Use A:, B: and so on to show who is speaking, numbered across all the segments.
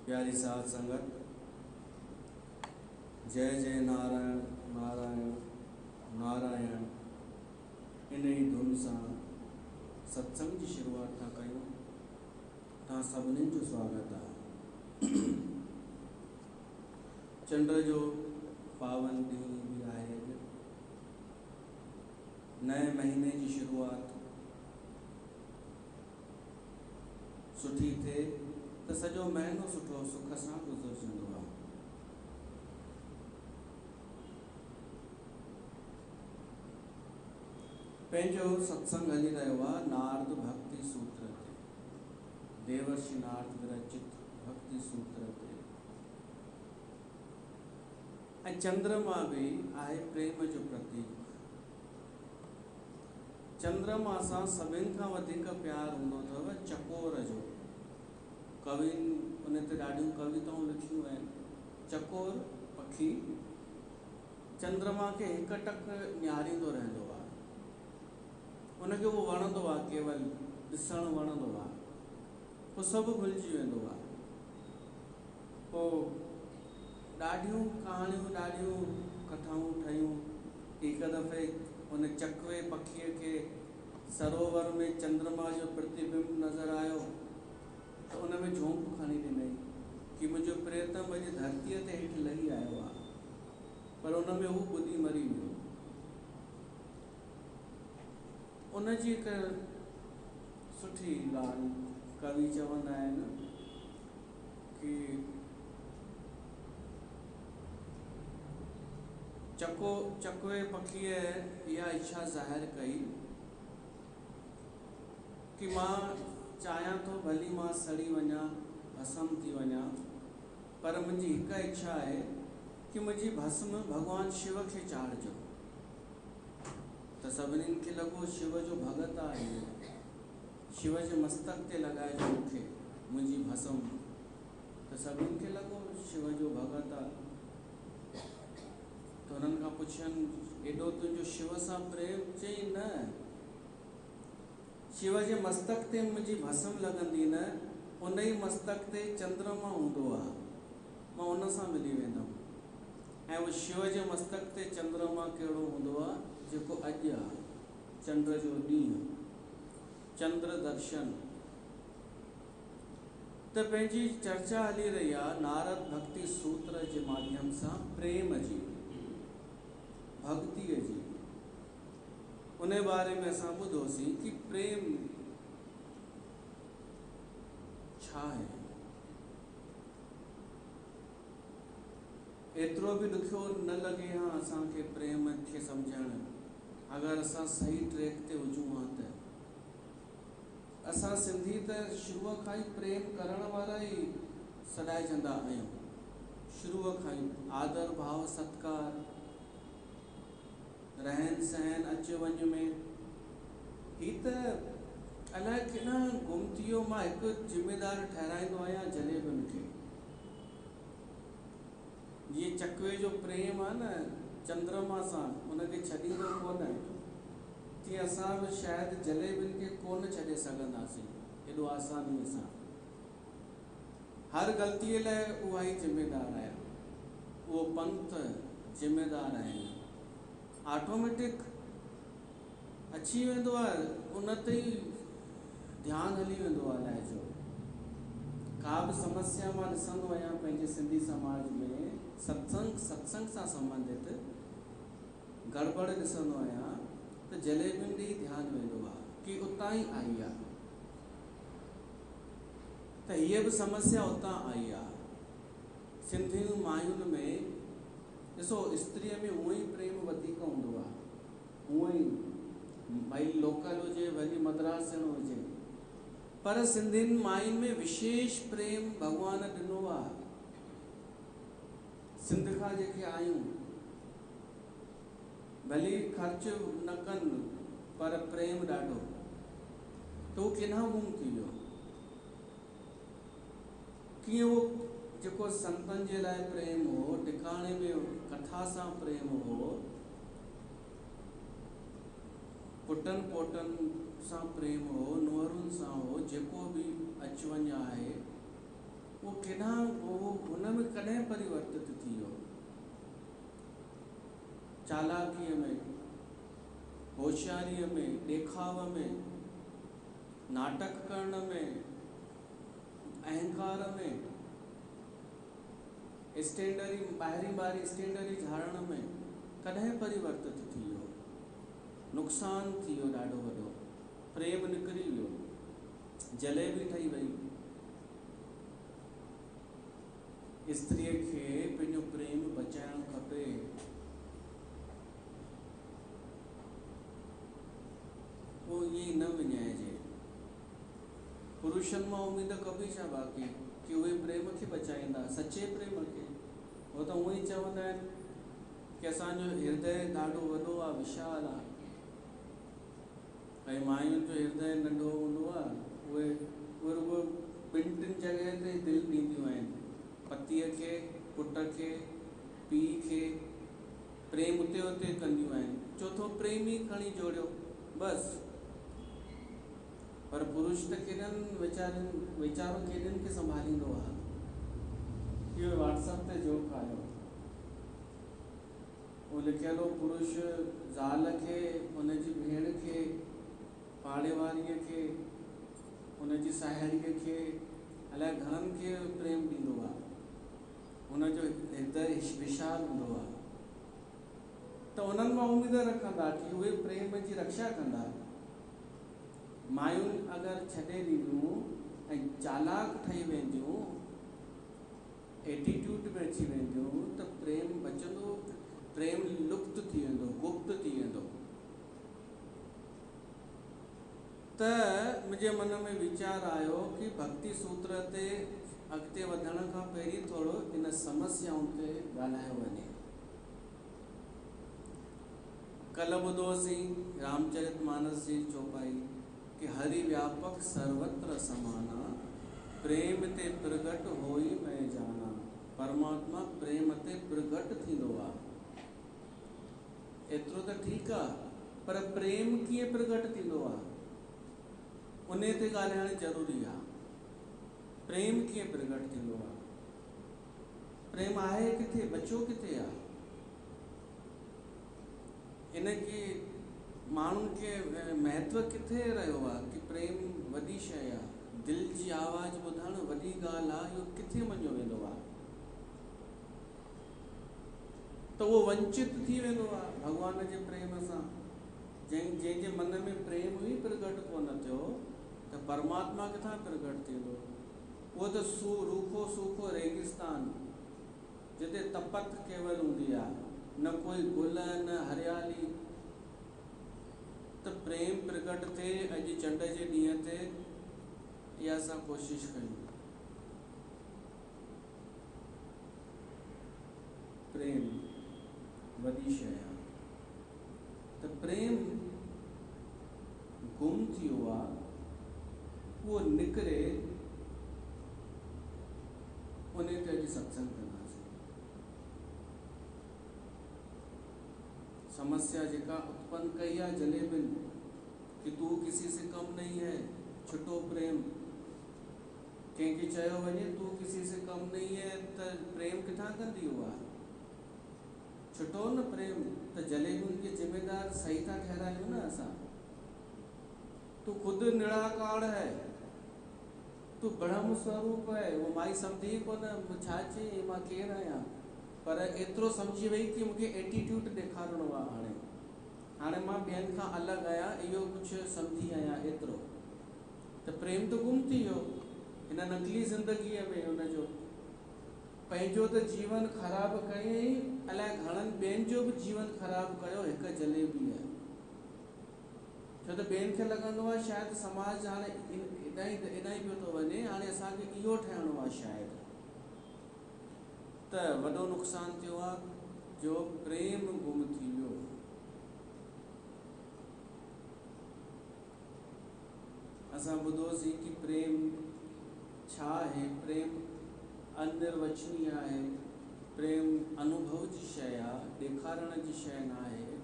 A: प्यारी साध संगत, जय जय नारायण नारायण नारायण इन ही धुन सां सत्संग की शुरुआत था कयूं। तव्हां सभिनी जो स्वागत आहे। चंड जो पावन ॾींहुं भी आहे। नए महीने की शुरुआत सुठी थे तो सॼो महीनो सुठो सुख सां गुज़रजंदो आहे। पंहिंजो सत्संग हली रहियो आहे नारद भक्ति सूत्र ते, देवर्षि नारद विरचित भक्ति सूत्र ते। ऐं चंद्रमा भी आहे प्रेम जो प्रतीक। चंद्रमा सां सभिनि खां वधीक प्यार हूंदो अथव चकोर जो। कविन उन ते ॾाढियूं कविताऊं लिखियूं आहिनि। चकोर पखी चंद्रमा के हिक टक निहारींदो रहंदो आहे। उनखे उहो वणंदो आहे, केवल ॾिसणु वणंदो आहे। पोइ सभु भुलिजी वेंदो आहे। पोइ ॾाढियूं कहाणियूं, ॾाढियूं कथाऊं ठहियूं। हिकु दफ़े उन चकवे पखीअ खे सरोवर में चंद्रमा जो प्रतिबिंब नज़र आयो त उन में झोंक खणी ॾिनई कि मुंहिंजो प्रियतम अॼु धरतीअ ते हेठि लही आयो आहे, पर उन में हू ॿुधी मरी वियो। उन जी हिकु सुठी ॻाल्हि कवि चवंदा आहिनि कि चकवे पखीअ इहा इच्छा ज़ाहिर कई कि मां चाहियां थो भली मां सड़ी वञा, भस्म थी वञा, पर मुंहिंजी हिकु इच्छा आहे कि मुंहिंजी भस्म भॻवान शिव खे चाढ़िजो। त सभिनीनि खे लॻो शिव जो भॻत आहे, शिव जे मस्तक ते लॻाइजो मूंखे मुंहिंजी भस्म। त सभिनीनि खे लॻो शिव जो भॻत आहे। त हुननि खां पुछनि, एॾो तुंहिंजो शिव सां प्रेम? चई न, शिव जे मस्तक ते मुंहिंजी भस्म लॻंदी न, उन ई मस्तक ते चंद्रमा हूंदो आहे, मां उन सां मिली वेंदुमि। ऐं उहो शिव जे मस्तक ते चंद्रमा कहिड़ो हूंदो आहे? जेको अॼु आहे, चंड जो ॾींहुं, चंद्र दर्शन। त पंहिंजी चर्चा हली रही आहे नारद भक्ति सूत्र जे माध्यम सां प्रेम जी, भक्तिअ जी। उन बारे में असां ॿुधोसीं कि प्रेम छा आहे। एतिरो बि ॾुखियो न लॻे हा असांखे प्रेम खे सम्झणु, अगरि असां सही ट्रैक ते हुजूं हा त। असां सिंधी त शुरूअ खां ई प्रेम करण वारा ई सॾाइजंदा आहियूं। शुरूअ खां ई आदर भाव सत्कार, रहन सहन, अच वञ में। ही त अलाए किथां गुम थी वियो। मां हिकु ज़िम्मेदार ठहिराईंदो आहियां जलेबियुनि खे। जीअं चकवे जो प्रेम आहे न चंद्रमा सां, उनखे छॾींदो कोन, तीअं असां बि शायदि जलेबियुनि खे कोन छॾे सघंदासीं एॾो आसानीअ सां। हर ग़लतीअ लाइ उहा ई ज़िम्मेदार आहे, उहो पंथ ज़िम्मेदार आहिनि। ऑटोमेटिक अची वेंदो आहे, उन ते ई ध्यानु हली वेंदो आहे अलाए छो। का बि समस्या मां ॾिसंदो आहियां पंहिंजे सिंधी समाज में, सत्संग सां संबंधित गड़बड़ ॾिसंदो आहियां त जलेबियुनि ॾे ई ध्यानु वेंदो आहे कि उतां ई आई आहे। त हीअ बि समस्या उतां आई आहे। सिंधी मायुनि में ॾिसो, स्त्रीअ में हूअं ई प्रेम वधीक हूंदो आहे, हूअं ई भई लोकल हुजे भली मद्रासण हुजे, पर सिंधियुनि मायुनि में विशेष प्रेम भॻवान ॾिनो आहे। सिंध खां जेके आहियूं, भली ख़र्च न कनि पर प्रेम ॾाढो। तो किथां गुम थी वियो? कीअं उहो जेको संतनि जे लाइ प्रेम हो, टिकाणे में कथा सां प्रेम हो, पुटनि पोटनि सां प्रेम हो, नुंहरुनि सां हो, जेको बि अच वञ आहे, वो केॾां हुन में कॾहिं परिवर्तित थी वियो? चालाकीअ में, होशियारीअ में, ॾेखाव में, नाटक करण में, अहंकार में, स्टैंडरी ॿाहिरीं स्टैंडरी झाड़ण में कॾहिं परिवर्तित थी वियो? नुक़सान थी वियो ॾाढो वॾो। प्रेम निकिरी वियो, जलेबी ठही वई। स्त्रीअ खे पंहिंजो प्रेम बचाइणु खपे। पोइ ईअं न विञाइजे। पुरुषनि मां उमेद कबी छा बाक़ी कि उहे प्रेम खे बचाईंदा, सचे प्रेम खे। हो त उअं ई चवंदा आहिनि कि असांजो हृदय ॾाढो वॾो आहे, विशाल आहे। भई मायुनि जो हृदय नंढो हूंदो आहे, उहे रुॻो ॿिनि टिनि जॻह ते दिलि ॾींदियूं आहिनि। पतीअ खे, पुट खे, पीउ खे प्रेम उते कंदियूं आहिनि। चोथो प्रेम ई खणी जोड़ियो बसि। पर पुरुष त केॾनि वीचारो केॾनि खे संभालींदो आहे। इहो व्हाट्सएप ते जोक आयो, वो लिखियल हो, पुरुष ज़ाल खे, हुनजी भेण खे, पाड़े वारीअ खे, हुनजी साहेड़ीअ खे, अलाए घणनि खे प्रेम ॾींदो आहे। हुनजो हृदय विशाल हूंदो आहे, त उन्हनि मां उमेद रखंदा कि उहे प्रेम जी रक्षा कंदा। मायूं अगरि छॾे ॾींदियूं ऐं चालाक ठही वेंदियूं, एटीट्यूड में अची वेंदियूं, त प्रेम बचंदो, प्रेम लुप्त थी वेंदो, गुप्त थी वेंदो। त मुंहिंजे मन में वीचार आयो कि भक्ति सूत्र ते अॻिते वधण खां पहिरीं थोरो इन समस्याउनि ते ॻाल्हायो वञे। कल्ह ॿुधोसीं रामचरितमानस जी चौपाई कि हरि व्यापक सर्वत्र समाना, प्रेम ते प्रगट होई मैं जाना। परमात्मा प्रेम ते प्रगट थींदो आहे। एतिरो त ठीकु आहे, पर प्रेम कीअं प्रगट थींदो आहे उन ते ॻाल्हाइणु ज़रूरी आहे। प्रेम कीअं प्रगट थींदो आहे? प्रेम आहे किथे, बचो किथे आहे? इनखे माण्हुनि खे महत्व किथे रहियो आहे कि प्रेम वॾी शइ आहे, दिलि जी आवाज़ ॿुधणु वॾी ॻाल्हि आहे, इहो किथे मञियो वेंदो आहे? त उहो वंचित थी वेंदो आहे भॻवान जे प्रेम सां। जंहिंजे मन में प्रेम ई प्रगट कोन थियो, त परमात्मा किथां प्रगट थींदो? उहो त रूखो सूखो रेगिस्तान, जिते तपत केवल हूंदी आहे, न कोई गुल न हरियाली। त प्रेम प्रगट थिए अॼु चंड जे ॾींहं ते, इहा असां कोशिश कयूं। प्रेम वॾी शइ आहे। त प्रेम गुम थी वियो आहे, उहो निकिरे, उन ते अॼु सत्संग कंदासीं। समस्या जेका उत्पन्न कई आहे जलेबिन कि तू किसी से कम नहीं है, छुटो प्रेम। कंहिंखे चयो वञे तू किसी से कम नहीं है, त प्रेम किथां कंदी उहा? छुटो न प्रेम। त जलेबियुनि खे जिम्मेदार सही था ठहरायूं न असां। तू खुदि निराकार है, तू ब्रह्म स्वरूप है। वो माई सम्झी कोन छा चई, मां केरु आहियां, पर एतिरो सम्झी वई कि मूंखे एटीट्यूड ॾेखारिणो आहे। हाणे मां ॿियनि खां अलॻि आहियां, इहो कुझु सम्झी आहियां एतिरो। त प्रेम त गुम थी वियो हिन नकली ज़िंदगीअ में। हुनजो पंहिंजो त जीवन ख़राबु कयईं, अलाए घणनि ॿियनि जो बि जीवन ख़राबु कयो हिकु जलेबीअ। छो त ॿियनि खे लॻंदो आहे शायदि समाज हाणे इदाई पियो थो वञे, हाणे असांखे इहो ठहिणो आहे शायदि। त वॾो नुक़सानु थियो आहे जो प्रेम गुम थी वियो। असां ॿुधोसीं कि प्रेम छा आहे, प्रेम अनिर्वचनीय आहे, प्रेम अनुभव जी शइ आहे, ॾेखारण जी शइ न आहे।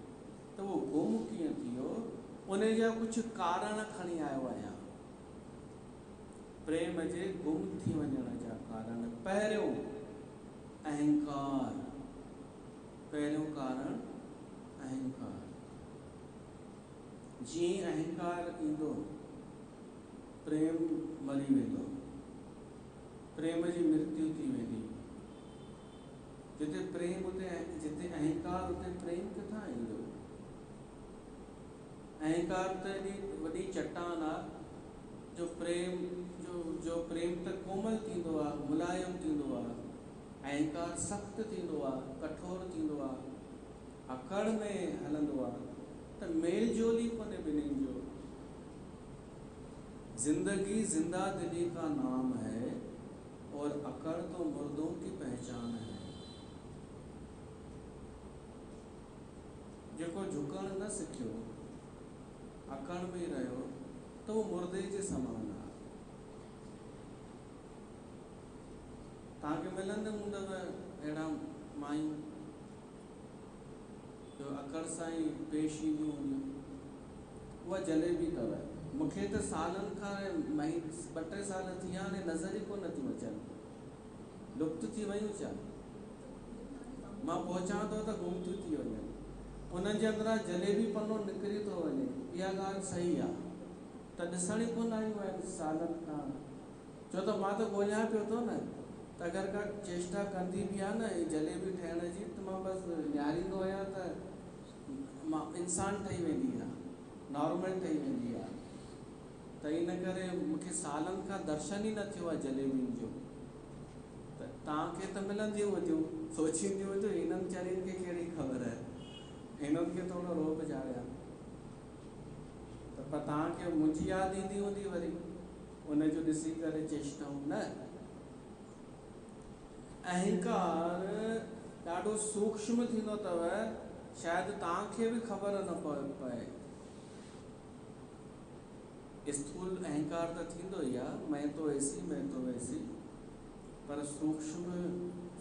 A: त उहो गुम कीअं थी वियो, उन जा कुझु कारण खणी आयो आहियां। प्रेम जे गुम थी वञण जा कारण। पहिरियों अहंकार, पहिरियों कारण अहंकार। जीअं अहंकार ईंदो प्रेम मरी वेंदो, प्रेम जी मृत्यु थी वेंदी। जिते प्रेम उते, जिते अहंकार उते प्रेम किथां ईंदो? अहंकार त एॾी वॾी चट्टान आहे जो प्रेम त कोमल थींदो आहे, मुलायम थींदो आहे। अहंकार सख़्तु थींदो आहे, कठोर थींदो आहे, अकड़ में हलंदो आहे। त मेल जोल ई कोन्हे ॿिन्हिनि जो। जिंदगी जिंदा दिली का नाम है और अकड़ तो मुर्दों की पहचान है। जेको झुकण न सिखियो, अकड़ में रहियो, तो वो मुर्दे जे समान आहे। तव्हांखे मिलंदे हूंदव अहिड़ा मायूं जो अकड़ सां ई पेश ईंदियूं हूंदियूं। उहा जलेबी अथव, मूंखे त सालनि खां 2-3 साल थी विया हाणे नज़र ई कोन थियूं अचनि, लुप्त थी वयूं छा? मां पहुचां थो त गुम थियूं थी वञनि। उन्हनि जे अंदरां जलेबी पनो निकिरी थो वञे, इहा ॻाल्हि सही आहे, त ॾिसण ई कोन आयूं आहिनि सालनि खां। छो त मां त ॻोल्हियां पियो थो न, त अगरि का चेष्टा कंदी बि आहे न ही जलेबी ठाहिण जी, त मां बसि निहारींदो आहियां त मां इंसान ठही वेंदी आहे, नॉर्मल ठही वेंदी आहे। त इन करे मूंखे सालनि खां दर्शन ई न थियो आहे जलेबियुनि जो। त तव्हांखे त मिलंदियूं हूंदियूं, सोचींदियूं हूंदियूं हिननि चरनि खे कहिड़ी ख़बर आहे, हिननि खे थोरो रोब झाड़िया, त पर तव्हांखे मुंहिंजी यादि ईंदी हूंदी वरी उनजो ॾिसी करे चेष्टाऊं न। अहंकार ॾाढो सूक्ष्म थींदो अथव, शायदि तव्हांखे बि ख़बर न पए। स्थूल अहंकार त थींदो ई आहे, मैं तो ऐसी, पर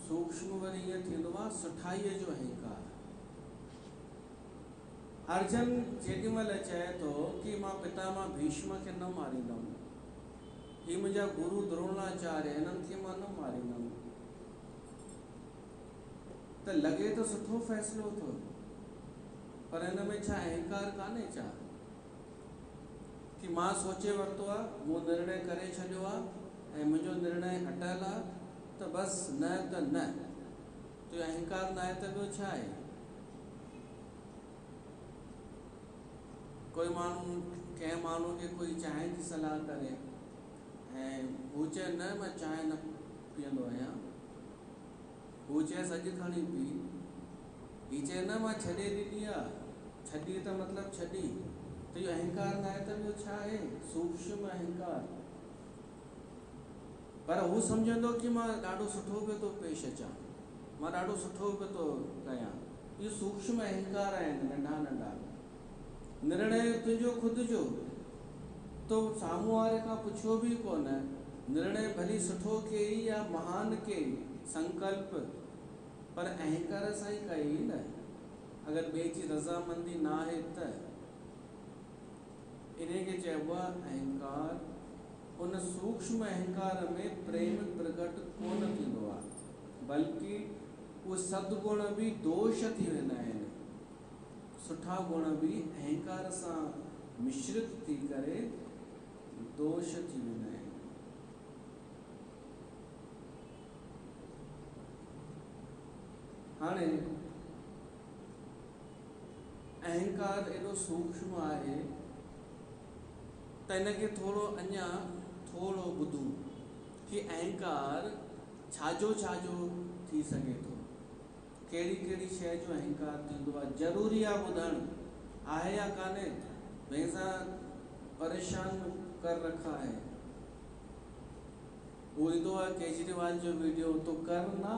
A: सूक्ष्म वरी ईअं थींदो आहे सुठाईअ जो अहंकार। अर्जुन जेॾी महिल चए थो कि मां पितामह भीष्म खे न मारींदुमि, ही मुंहिंजा गुरु द्रोणाचार्य, हिननि खे मां न मारींदुमि, त लॻे त सुठो फ़ैसिलो थो, पर हिन में छा अहंकार कान्हे छा? कि मां सोचे वरितो आहे, मूं निर्णय करे छॾियो आहे ऐं मुंहिंजो निर्णय अटल आहे, त बसि न त न, तो अहंकार न आहे त ॿियो छा आहे? कोई माण्हू कंहिं माण्हू खे कोई चांहि जी सलाह करे ऐं हू चए न मां चांहि न पीअंदो आहियां, हू चए अॼु खणी पी, ही चए न मां छॾे ॾिनी आहे, छॾी त मतिलबु छॾी, त इहो अहंकार न आहे त ॿियो छा आहे? सूक्ष्म अहंकार। पर हू सम्झंदो कि मां ॾाढो सुठो पियो थो पेश अचां, मां ॾाढो सुठो पियो थो कयां, इहे सूक्ष्म अहंकार आहिनि नंढा नंढा। निर्णय तुंहिंजो ख़ुदि जो, तो साम्हूं वारे खां पुछियो बि कोन, निर्णय भली सुठो कई या महान कई संकल्प, पर अहंकार सां ई कई न, अगरि ॿिए जी रज़ामंदी न आहे त। इन खे चइबो आहे अहंकार। उन सूक्ष्म अहंकार में प्रेम प्रकट कोन थींदो आहे, बल्कि उहे सद्गुण बि दोष थी वेंदा आहिनि, सुठा गुण बि अहंकार सां मिश्रित थी करे दोष थी वेंदा आहिनि। हाणे अहंकार एॾो सूक्ष्म आहे त इनखे अञा थोरो ॿुधूं कि अहंकार छाजो थी सघे थो, कहिड़ी कहिड़ी शइ जो अहंकार थींदो आहे। ज़रूरी आहे ॿुधणु, आहे या कान्हे, भैंसा परेशान कर रखा है। वो ईंदो आहे केजरीवाल जो वीडियो, तो करना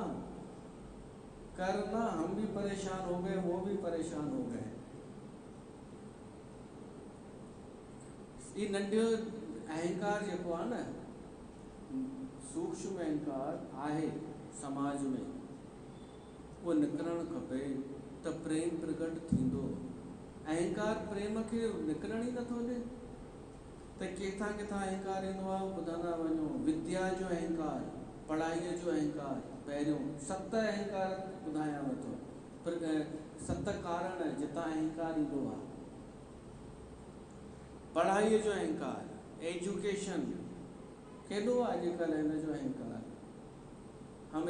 A: हम भी परेशान हो गए, वो भी परेशान हो गए। ये नंढो अहंकार जेको आहे न, सूक्ष्म अहंकार आहे समाज में, वो निकिरणु खपे त प्रेम प्रकट थींदो। अहंकार प्रेम खे निकिरण ई नथो ॾे, त किथां किथां अहंकार ईंदो आहे ॿुधंदा वञो। विद्या जो अहंकार, पढ़ाईअ जो अहंकार, पहिरियों 7 अहंकार ॿुधायांव थो, पर 7 कारण जितां अहंकार ईंदो आहे। पढ़ाईअ जो अहंकार, एजुकेशन, केॾो आहे अॼुकल्ह हिन जो अहंकार। हम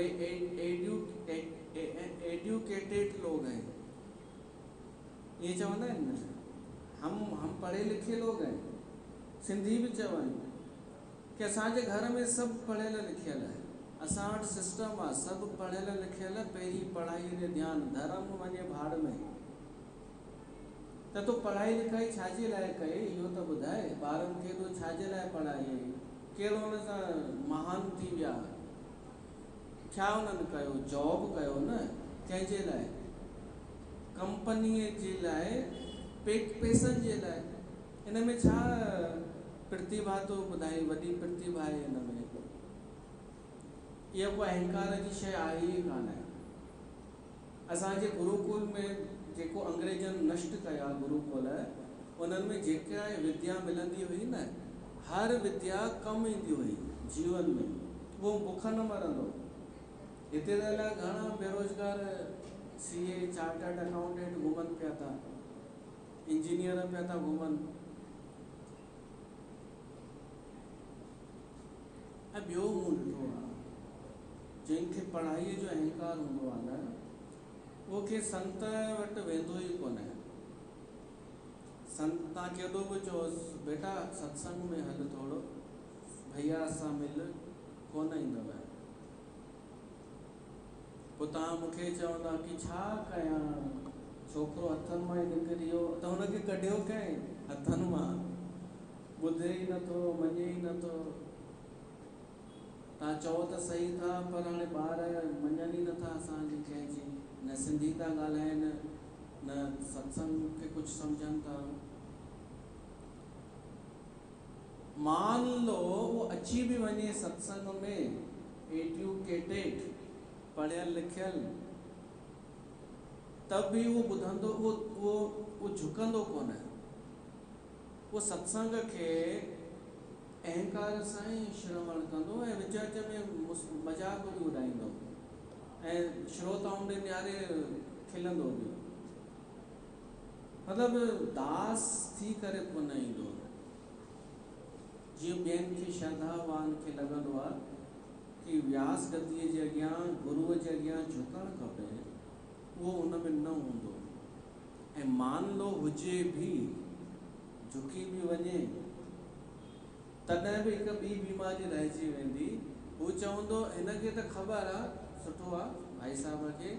A: एडुकेटेड लोग हैं, ये चवंदा आहिनि न, हम पढ़े लिखे लोग हैं। सिंधी बि चवनि कि असांजे घर में सभु पढ़ियल लिखियल आहे, असां वटि सिस्टम आहे, सभु पढ़ियल लिखियल, पहिरीं पढ़ाईअ ते ध्यानु, धर्म वञे भाड़ में। त तूं पढ़ाई लिखाई छाजे लाइ कई, इहो त ॿुधाए। ॿारनि खे तूं छाजे लाइ पढ़ाई, कहिड़ो हुन सां महान थी विया, छा उन्हनि कयो, जॉब कयो न, कंहिंजे लाइ, कंपनीअ जे लाइ, पैसनि जे लाइ। इन में छा प्रतिभा तो ॿुधाई, वॾी प्रतिभा आहे हिन में। इहा कोई अहंकार जी शइ आहे ई कान आहे। असांजे गुरुकुल में जेको अंग्रेजनि नष्ट कया गुरुकुल, उन्हनि में जेका विद्या मिलंदी हुई न, हर विद्या कमु ईंदी हुई जीवन में, वो बुख न मरंदो। हिते त अलाए घणा बेरोज़गार CA चार्टर्ड अकाउंटेंट घुमनि पिया था, इंजीनियर पिया था घुमनि। ऐं ॿियो मूं ॾिठो आहे, जंहिंखे पढ़ाईअ जो अहंकार हूंदो आहे न, उहो के संत वटि वेंदो ई कोन। संत तव्हां केॾो बि चओसि बेटा सत्संग में हल थोरो, भैया सां मिल, कोन ईंदव। पोइ तव्हां मूंखे चवंदा कि छा कयां, छोकिरो हथनि मां ई निकिरी वियो, त हुनखे कढियो कंहिं हथनि मां? ॿुधे ई नथो, मञे ई नथो। तव्हां चओ त सही था, पर हाणे ॿार मञनि ई नथा असांजी कंहिंजी, न सिंधी था ॻाल्हाइनि, न सत्संग खे कुझु सम्झनि था। मान लो वो अची भी वञे सत्संग में, एडुकेटेड, पढ़ियल लिखियल, तब भी वो ॿुधंदो, वो झुकंदो कोन। वो सत्संग के अहंकार सां ई श्रवण कंदो ऐं विच विच में मजाक बि उॾाईंदो ऐं श्रोताउनि ॾे निहारे खिलंदो बि। मतिलबु दास थी करे कोन ईंदो। जीअं ॿियनि खे श्रद्धावान खे लॻंदो आहे कि व्यास गद्दीअ जे अॻियां, गुरूअ जे अॻियां झुकणु खपे, उहो उन में न हूंदो। ऐं मान लो हुजे भी, झुकी भी वञे, तॾहिं बि हिकु ॿी बीमारी रहिजी वेंदी। हू चवंदो हिनखे त ख़बर आहे, सुठो आहे भाई साहब खे,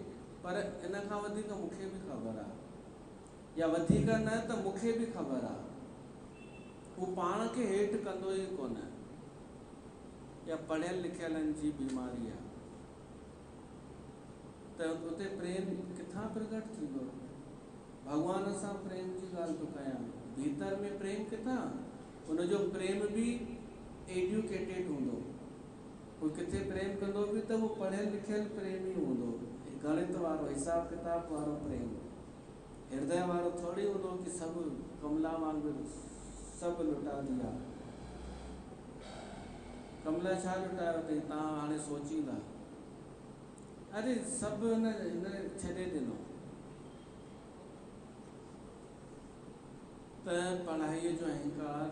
A: पर इन खां वधीक मूंखे बि ख़बर आहे, या वधीक न त मूंखे बि ख़बर आहे। हू पाण खे हेठि कंदो ई कोन। या पढ़ियल लिखियलनि जी बीमारी आहे। त उते प्रेम किथां प्रकट थींदो? भॻवान सां प्रेम जी ॻाल्हि थो कयां, भीतर में प्रेम किथां? उनजो प्रेम भी एडुकेटेड हूंदो। हू किथे प्रेम कंदो बि त उहो पढ़ियल लिखियल प्रेम ई हूंदो, गणित वारो, हिसाब किताब वारो प्रेम, हृदय वारो थोड़ी हूंदो कि सभु कमला वांगुरु सभु लुटा दिया। कमला छा लुटायो अथई? तव्हां हाणे सोचींदा, अरे सभु हिन छॾे ॾिनो। त पढ़ाईअ जो अहंकार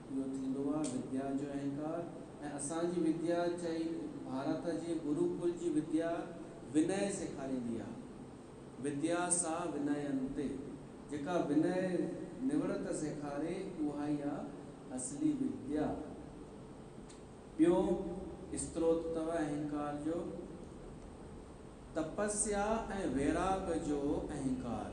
A: इहो थींदो आहे, विद्या जो अहंकार। ऐं असांजी विद्या चई, भारत जी गुरुकुल जी विद्या विनय सेखारींदी आहे। विद्या सा विनयन्ते, जेका विनय निवृत सेखारे, उहा ई आहे असली विद्या। ॿियो स्त्रोत अथव अहंकार जो, तपस्या ऐं वैराग जो अहंकार।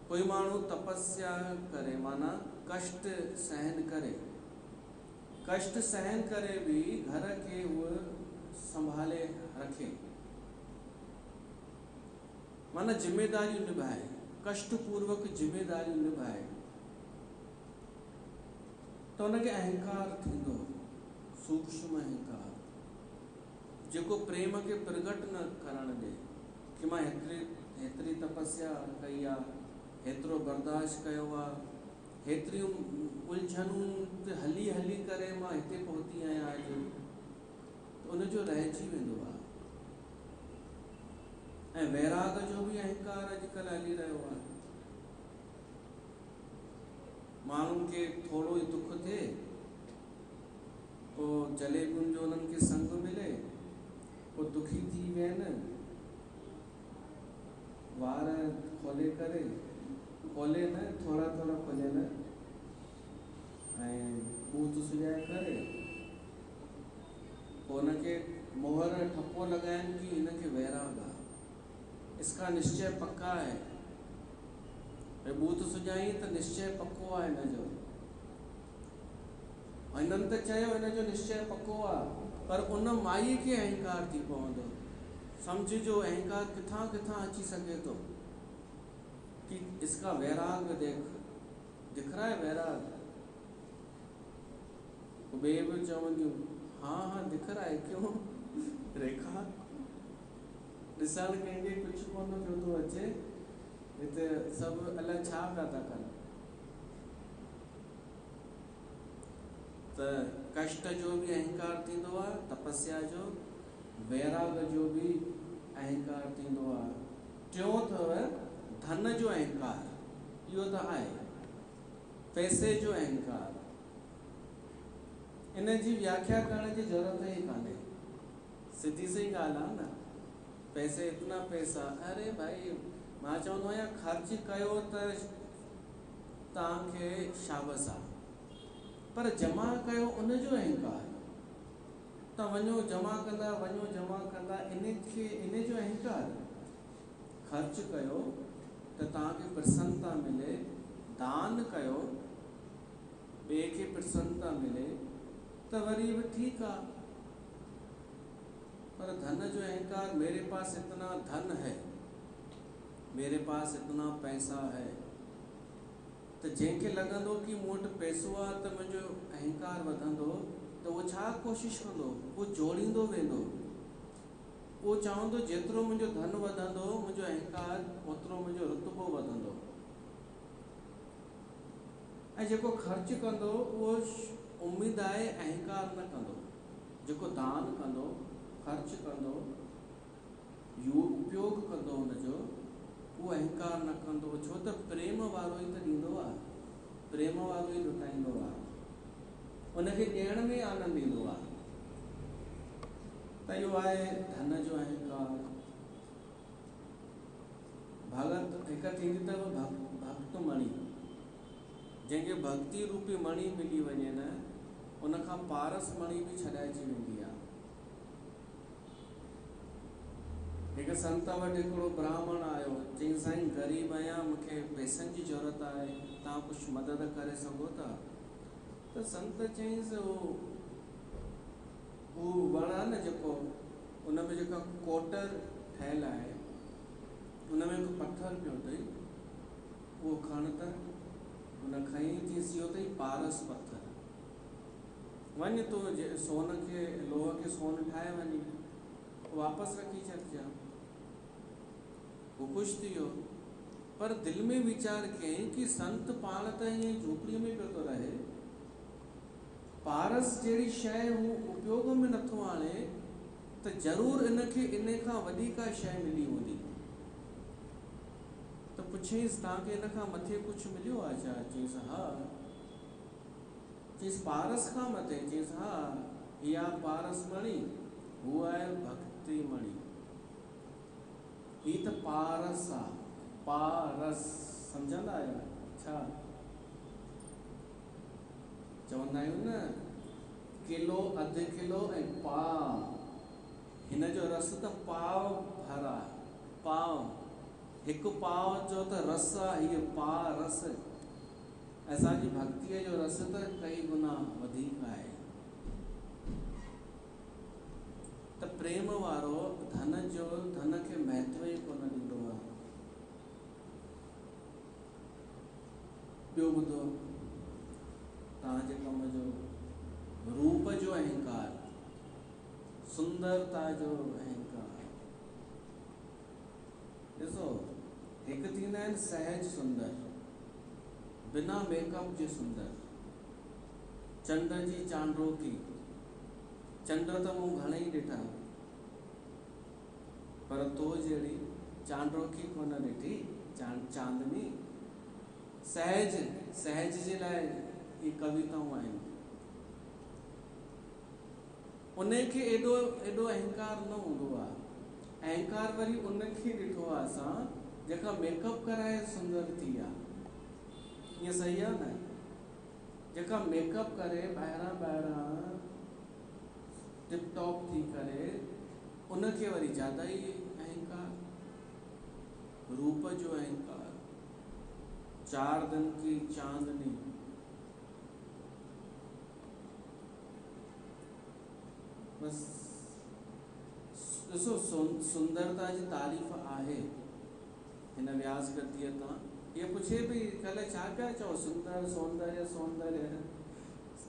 A: कोई माण्हू तपस्या करे, माना कष्ट सहन करे, कष्ट सहन करे भी घर के वो संभाले रखे, माना जिम्मेदारी निभाए, कष्ट पूर्वक जिम्मेदारी निभाए, तो उनके अहंकार थींदो, सूक्ष्म अहंकार, जेको प्रेम के प्रगट न करण दे कि मां हेतरी तपस्या कई आहे, हेतिरो बर्दाश्त कयो आहे, हेतिरियूं उलझनूं हली हली करे मां हिते पहुती आहियां अॼु, उनजो रहिजी वेंदो आहे। ऐं वैराग जो भी अहंकार अॼुकल्ह हली रहियो आहे। माण्हुनि खे थोरो ई दुख थिए, पोइ जलेबियुनि जो उन्हनि खे संग मिले, पोइ दुखी थी वेनि, वार खोले करे, खोले न, थोड़ा थोड़ा खोले न, ऐं बूथ सुॼाए करे, पोइ उनखे मोहर ठपो लॻाइनि कि हिनखे वैराग आहे, इसका निश्चय पक्का है। भई बूथ सुॼाई त निश्चय पक्को आहे हिनजो। हिननि त चयो हिनजो निश्चय पक्को आहे, पर उन माई खे अहंकार थी पवंदो। समझ जो अहंकार किथां किथां अची सघे थो कि इसका वैराग देख, दिख रहा है वैराग। ॿिए बि चवंदियूं, हाँ हाँ दिख रहा है, क्यों रेखा ॾिसण कंहिंखे कुझु कोन पियो थो अचे, हिते सभु अलाए छा पिया था कनि। त कष्ट जो बि अहंकार थींदो आहे, तपस्या जो, वैराग जो बि अहंकार थींदो आहे। टियों अथव धन जो अहंकार, इहो त आहे, पैसे जो अहंकार। इन जी व्याख्या करण जी ज़रूरत ई कान्हे, सिधी सही ॻाल्हि आहे न। पैसे, इतना पैसा, अरे भाई मां चवंदो आहियां ख़र्च कयो त तव्हांखे शाबस आहे, पर जमा कयो उन जो अहंकार। तव्हां वञो जमा कंदा, वञो जमा कंदा, इन जो अहंकार। ख़र्च कयो त तव्हांखे प्रसन्नता मिले, दान कयो ॿिए खे प्रसन्नता मिले त वरी बि ठीकु आहे। पर धन जो अहंकार, मेरे पास इतना धन है, मेरे पास इतना पैसा है, त जंहिंखे लॻंदो कि मूं वटि पैसो आहे त मुंहिंजो अहंकार वधंदो, त उहो छा कोशिशि कंदो, उहो जोड़ींदो वेंदो। उहो चवंदो जेतिरो मुंहिंजो धन वधंदो, मुंहिंजो अहंकार ओतिरो मुंहिंजो रुतबो वधंदो। ऐं जेको ख़र्च कंदो उहो उमेद आहे अहंकार न कंदो। जेको दान कंदो, ख़र्च कंदो, उपयोग कंदो हुनजो, उहो अहंकार न कंदो। छो त प्रेम वारो ई त ॾींदो आहे, प्रेम वारो ई लुटाईंदो आहे, उनखे ॾियण में आनंद ईंदो आहे। त इहो आहे धन जो अहंकार। भगत हिकु थींदी अथव भक्त मणि, जंहिंखे भक्ति रूपी मणि मिली वञे न, उनखां पारस मणि बि छॾाइजी वेंदी आहे। हिकु संत वटि हिकिड़ो ब्राह्मण आयो, चई साईं ग़रीब आहियां, मूंखे पैसनि जी ज़रूरत आहे, तव्हां कुझु मदद करे सघो था? त संत चईंसि हू वण आहे न जेको, उन में जेका कोटर ठहियलु आहे, उन में हिकु पथर पियो अथई, उहो खण त। उन खई चईंसि इहो अथई पारस पथर, वञ तूं सोन खे, लोह खे सोन ठाहे वञी वापसि रखी छॾिजां। हू ख़ुशि थी वियो, पर दिलि में वीचार कयईं कि संत पाण त ईअं झोपड़ीअ में पियो थो रहे, पारस जहिड़ी शइ हू उपयोग में नथो आणे, त ज़रूरु इनखे इन खां वॾी का शइ मिली हूंदी। त पुछईंसि तव्हांखे इन खां मथे कुझु मिलियो आहे छा? चईंसि हा। चईंसि पारस खां मथे? चईंसि हा, इहा पारस मणि, हू आहे भक्ति मणि। ही त पारस आहे, पारस सम्झंदा आहियो छा? चवंदा आहियूं न किलो, अधु किलो ऐं पाव, हिन जो रस त पाव भर आहे, पाव, हिकु पाव जो त रस आहे, हीअ पारस। असांजी भक्तीअ जो रस त कई गुना वधीक आहे। त प्रेम वारो धन खे महत्व ई कोन ॾींदो आहे। ॿियो ॿुधो, तव्हांजे कम जो रूप जो अहंकार, सुंदरता जो अहंकार। ॾिसो, हिकु थींदा आहिनि सहज सुंदर, बिना मेकअप जे सुंदर। चंड जी चांडोकी, चंड त मूं घणेई ॾिठा, पर तो जहिड़ी चांडोकी कोन ॾिठी, चांदनी। सहज जे लाइ ही कविताऊं आहिनि। उनखे एॾो अहंकार न हूंदो आहे। अहंकार वरी उनखे ॾिठो आहे असां जेका मेकअप कराए सुंदर थी आहे। ईअं सही आहे न? जेका मेकअप करे ॿाहिरां टिप टॉप थी करे, उनखे वरी ज़्यादा ई अहंकार, रूप जो अहंकार। 4 दिन की चांदनी, बस ॾिसो सुंदरता जी तारीफ़ आहे हिन व्यास गतीअ तां। ये पुछे पई कल्ह छा पिया चओ, सुंदर सौंदर्य सौंदर्य,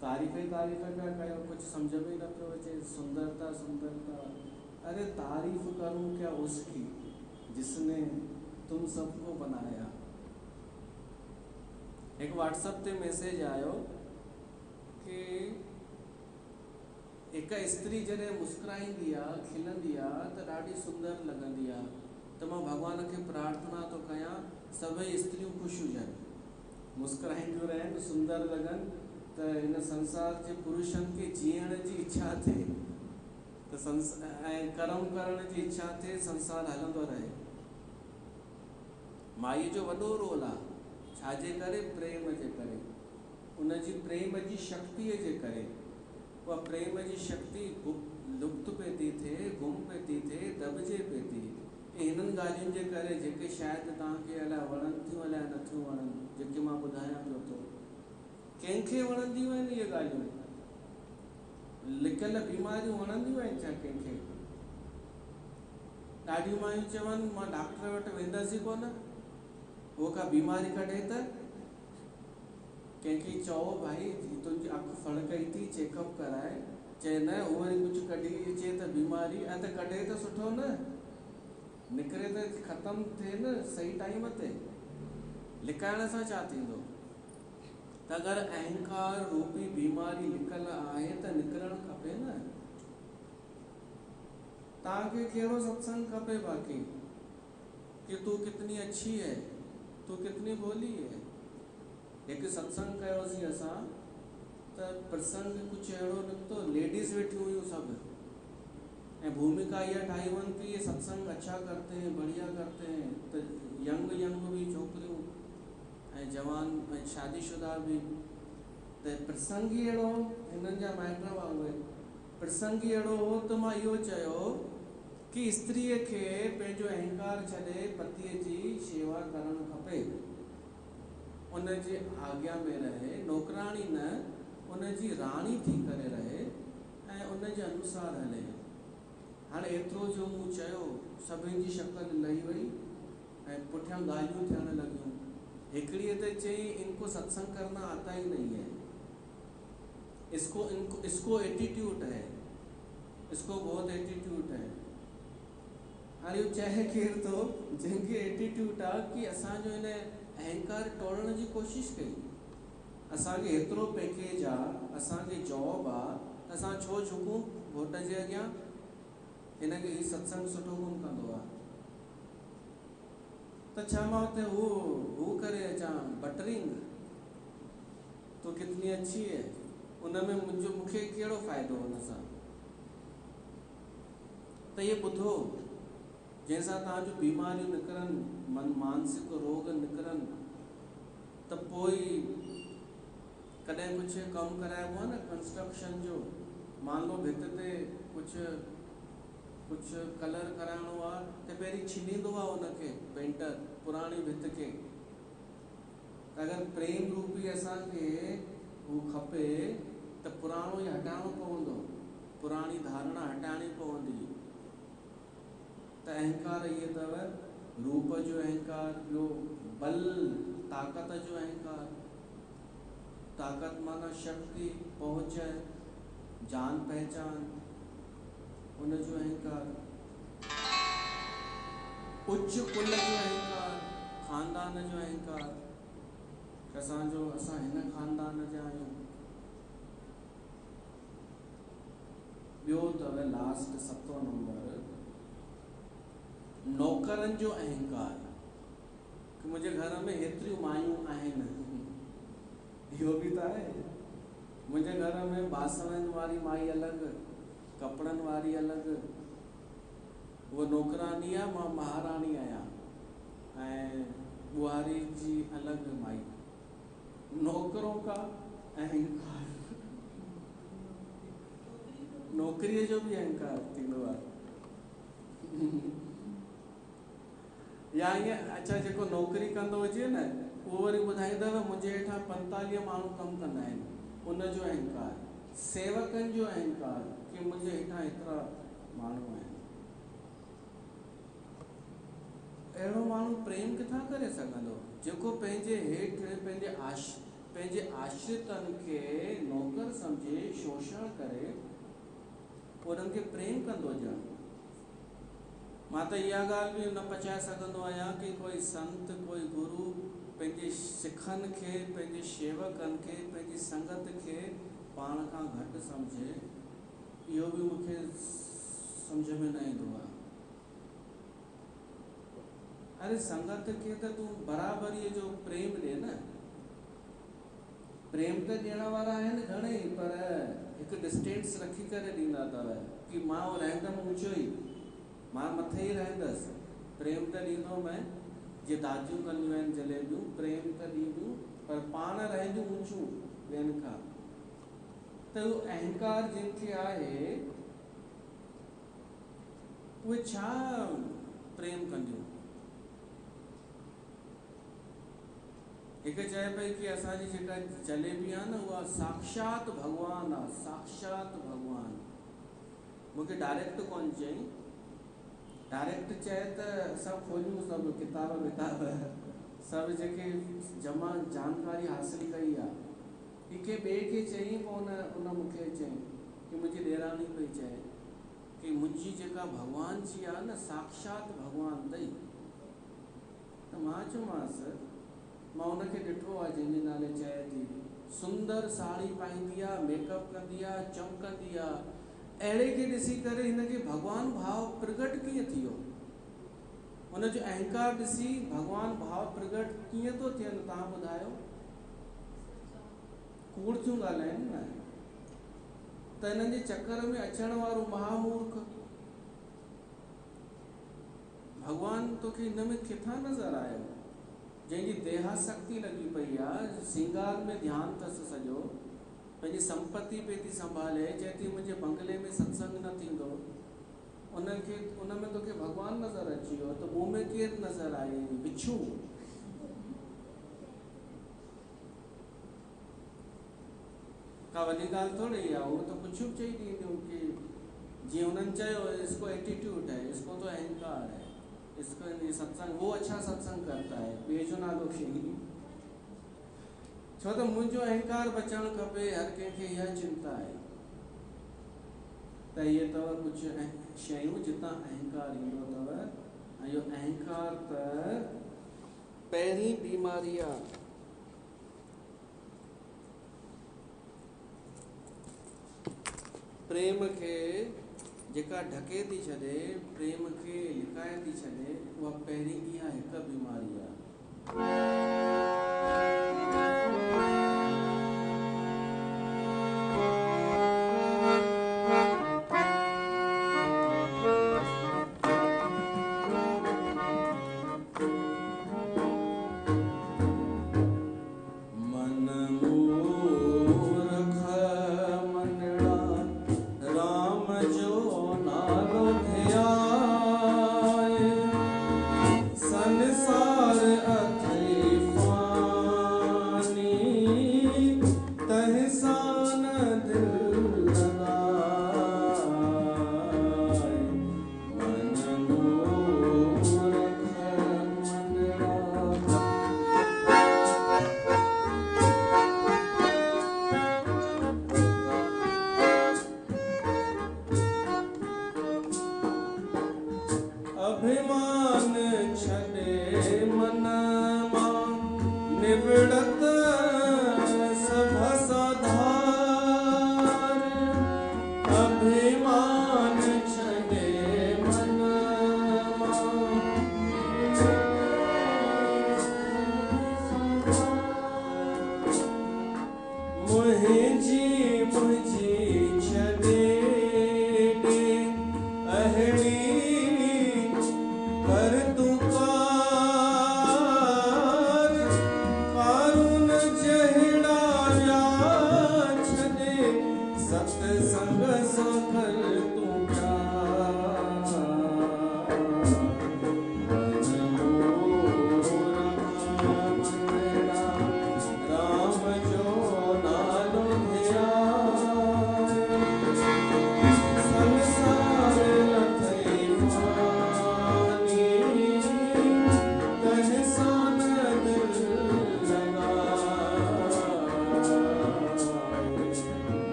A: तारीफ़ ई तारीफ़ पिया कयो, कुछ समझ में ही न पियो अचे। सुंदरता, अरे तारीफ करूं क्या उसकी जिसने तुम सबको बनाया। एक व्हाट्सएप ते मैसेज आयो कि एक स्त्री जॾहिं मुस्कुराईंदी आहे, खिलंदी आहे त ॾाढी सुंदर लॻंदी आहे। त मां भॻवान खे प्रार्थना थो कयां सभई स्त्रियूं ख़ुशि हुजनि, मुस्कुराईंदियूं रहनि, सुंदर लॻनि, त हिन संसार जे पुरुषनि खे जीअण जी इच्छा थिए, त ऐं कर्म करण जी इच्छा थिए, संसार हलंदो रहे। माईअ जो वॾो रोल आहे, छाजे करे? प्रेम जे करे, उनजी प्रेम जी शक्तिअ जे करे। उहा प्रेम जी शक्ति लुप्त पे थी थिए, गुम पे थी थिए, दॿिजे पे थी। हिननि ॻाल्हियुनि जे करे जेके शायदि तव्हांखे अलाए वणनि थियूं अलाए नथियूं वणनि, जेके मां ॿुधायां पियो थो, कंहिंखे वणंदियूं आहिनि इहे ॻाल्हियूं? लिकियल बीमारियूं वणंदियूं आहिनि छा कंहिंखे? ॾाढियूं मायूं चवनि मां डॉक्टर वटि वेंदसि ई कोन, उहो का बीमारी कढे त। कंहिंखे चओ भाई तुंहिंजी अखि फड़कई थी, चेकअप कराए, चए न उहो वरी कुझु कढी अचे त बीमारी, ऐं त कढे त सुठो न, निकिरे त ख़तमु थिए न सही टाइम ते। लिकाइण सां छा थींदो? त अगरि अहंकार रूपी बीमारी लिकल आहे त निकिरणु खपे न। तव्हांखे कहिड़ो सत्संग खपे बाक़ी कि तू कितनी अच्छी है, तू कितनी भोली है। हिकु सत्संग कयोसीं असां त प्रसंग कुझु अहिड़ो निकितो, लेडीज़ वेठियूं हुयूं सभु, ऐं भूमिका इहा ठाही वञि कि ये सत्संग अच्छा करते हैं, बढ़िया करते हैं। त यंग भी छोकिरियूं ऐं जवान ऐं शादीशुदा बि। त प्रसंग ई अहिड़ो, हिननि जा माइट हुआ उहे, प्रसंग ई अहिड़ो हो त मां इहो चयो कि स्त्रीअ खे पंहिंजो अहंकार छॾे पतीअ जी शेवा करणु खपे, उनजे आज्ञा में रहे, नौकराणी न, उनजी राणी थी करे रहे ऐं उनजे अनुसार हले। हाणे एतिरो जो मूं चयो, सभिनी जी शक्ल लही वई ऐं पुठियां ॻाल्हियूं थियण लॻियूं। हिकिड़ीअ त चई इनको सत्संग करना आता ही नहीं है, इसको एटीट्यूड है, इसको बहुत एटीट्यूड है। हाणे इहो चए केरु थो जंहिंखे एटीट्यूड आहे कि असांजो हिन अहंकार तोड़ण जी कोशिशि कई। असांखे एतिरो पैकेज आहे, असांखे जॉब आहे, त असां छो झुकूं घोट जे अॻियां? हिनखे ही सत्संग सुठो कोन कंदो आहे, त छा मां हुते हू करे अचां बटरिंग, तो कितनी अच्छी है, उनमें मूंखे कहिड़ो फ़ाइदो हुन सां? त इहे ॿुधो, जंहिंसां तव्हांजो बीमारियूं निकिरनि, मानसिक रोग निकिरनि, त पोइ कॾहिं कुझु कमु कराइबो आहे न कंस्ट्रक्शन जो, मान लो भित ते कुझु कलर कराइणो आहे त पहिरीं छीलींदो आहे उनखे पेंटर, पुराणी भित खे। अगरि प्रेम रूपी असांखे हू खपे त पुराणो ई हटाइणो पवंदो, पुराणी धारणा हटाइणी पवंदी। त अहंकार इहे अथव, रूप जो अहंकार, ॿियो बल ताक़त जो अहंकार। ताक़त माना शक्ति, पहुच, जान पहचान, उनजो अहंकार। उच्च कुल जो अहंकार, खानदान जो अहंकार, असां हिन खानदान जा आहियूं। ॿियो अथव लास्ट 7 नंबर, नौकरनि जो अहंकार, कि मुंहिंजे घर में हेतिरियूं मायूं आहिनि। इहो बि त आहे, मुंहिंजे घर में बासणनि वारी माई अलॻि, कपिड़नि वारी अलॻि, उहा नौकरानी आहे, मां महारानी आहियां, ऐं ॿुहारी जी अलॻि माई। नौकरों का अहंकार, नौकरीअ जो बि अहंकार थींदो आहे। या ईअं, अच्छा जेको नौकरी कंदो हुजे न, उहो वरी ॿुधाईंदव मुंहिंजे हेठां 45 माण्हू कमु कंदा आहिनि, उनजो अहंकार। सेवकनि जो अहंकार, कि मुंहिंजे हेठां एतिरा माण्हू आहिनि। अहिड़ो माण्हू प्रेम किथां करे सघंदो, जेको पंहिंजे हेठि पंहिंजे आश्रितनि खे नौकर सम्झे, शोषण करे, उन्हनि खे प्रेम कंदो ॼण। मां त इहा ॻाल्हि बि न पचाए सघंदो आहियां कि कोई संत कोई गुरु पंहिंजे सिखनि खे पंहिंजे शेवकनि खे पंहिंजी संगत खे पाण खां घटि सम्झे। इहो बि मूंखे सम्झ में न ईंदो आहे। अरे संगत खे त तूं बराबरीअ जो प्रेम ॾे न। प्रेम त ॾियण वारा आहिनि घणेई, पर हिकु डिस्टेंस रखी करे ॾींदा अथव कि मां रहंदमि ऊचो ई, मां मथे ई रहंदसि। प्रेम त ॾींदोमांइ, जीअं दादियूं कंदियूं आहिनि जलेबियूं, प्रेम त ॾींदियूं पर पाण रहंदियूं ऊचूं ॿियनि खां। त उहो अहंकार जंहिंखे आहे उहे छा प्रेम कंदियूं। हिकु चए पई कि असांजी जेका जलेबी आहे न उहा साक्षात भॻवानु आहे, साक्षात भॻवानु। मूंखे डायरेक्ट कोन चई, डायरेक्ट चए त असां खोलियूं सभु किताब विताब सभु जेके जमा जानकारी हासिल कई आहे। हिकु ॿिए खे चई पोइ उन मूंखे चई कि मुंहिंजी ॾेराणी पई चए कि मुंहिंजी जेका भॻवान जी आहे न साक्षात भॻवानु अथई। त मां चयोमांसि मां उनखे ॾिठो आहे जंहिंजे नाले चए थी, सुंदर साड़ी पाईंदी आहे, मेकअप कंदी आहे, चमकंदी आहे। अहिड़े खे ॾिसी करे हिनखे भॻवान भाव प्रगट कीअं थी वियो? हुनजो अहंकार ॾिसी भॻवान भाव प्रगट कीअं थो थियनि? तव्हां ॿुधायो। कूड़ थियूं ॻाल्हाइनि न। त हिननि जे चक्कर में अचण वारो महामूर्ख भॻवान तोखे हिन में किथां नज़र आयो? जंहिंजी देहाशक्ति लॻी पई आहे, सिंगार में ध्यानु अथसि सॼो, पंहिंजी संपत्ति पे थी संभाले, चए थी मुंहिंजे बंगले में सत्संग न थींदो, उनखे उन में तोखे भॻवानु नज़र अची वियो। त मूं में केरु नज़र आई? बिच्छू। का वॾी ॻाल्हि थोड़ी आहे। उहो त कुझु बि चई ॾींदियूं कि जीअं हुननि चयो इसको एटीट्यूड है, इसको तो अहंकार है, इसको सत्संग, वो अच्छा सत्संग करता है, ॿिए जो नालो खणी। छो त मुंहिंजो अहंकार बचणु खपे। हर कंहिंखे इहा चिंता आहे। त इहे अथव कुझु शयूं जितां अहंकार ईंदो अथव। ऐं इहो अहंकार त पहिरीं बीमारी आहे। प्रेम खे जेका ढके थी छॾे, प्रेम खे लिकाए थी छॾे, उहा पहिरीं इहा हिकु बीमारी आहे।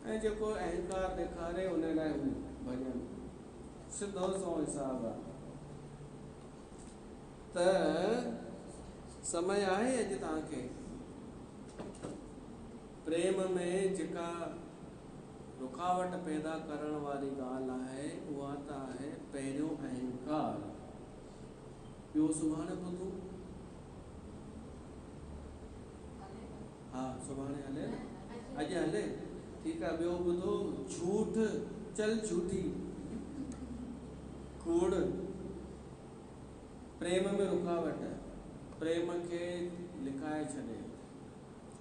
A: ऐं जेको अहंकार ॾेखारे उन लाइ हू भॼन सिधो सो हिसाब आहे। त समय आहे अॼु तव्हांखे प्रेम में जेका रुकावट पैदा करण वारी ॻाल्हि आहे उहा त आहे पहिरियों अहंकार। ॿियो सुभाणे ॿुधूं? हा सुभाणे हले न, अॼु हले ठीकु आहे। ॿियो ॿुधो, झूठ चल झूठी, कूड़, प्रेम में रुकावट, प्रेम खे लिकाए छॾे।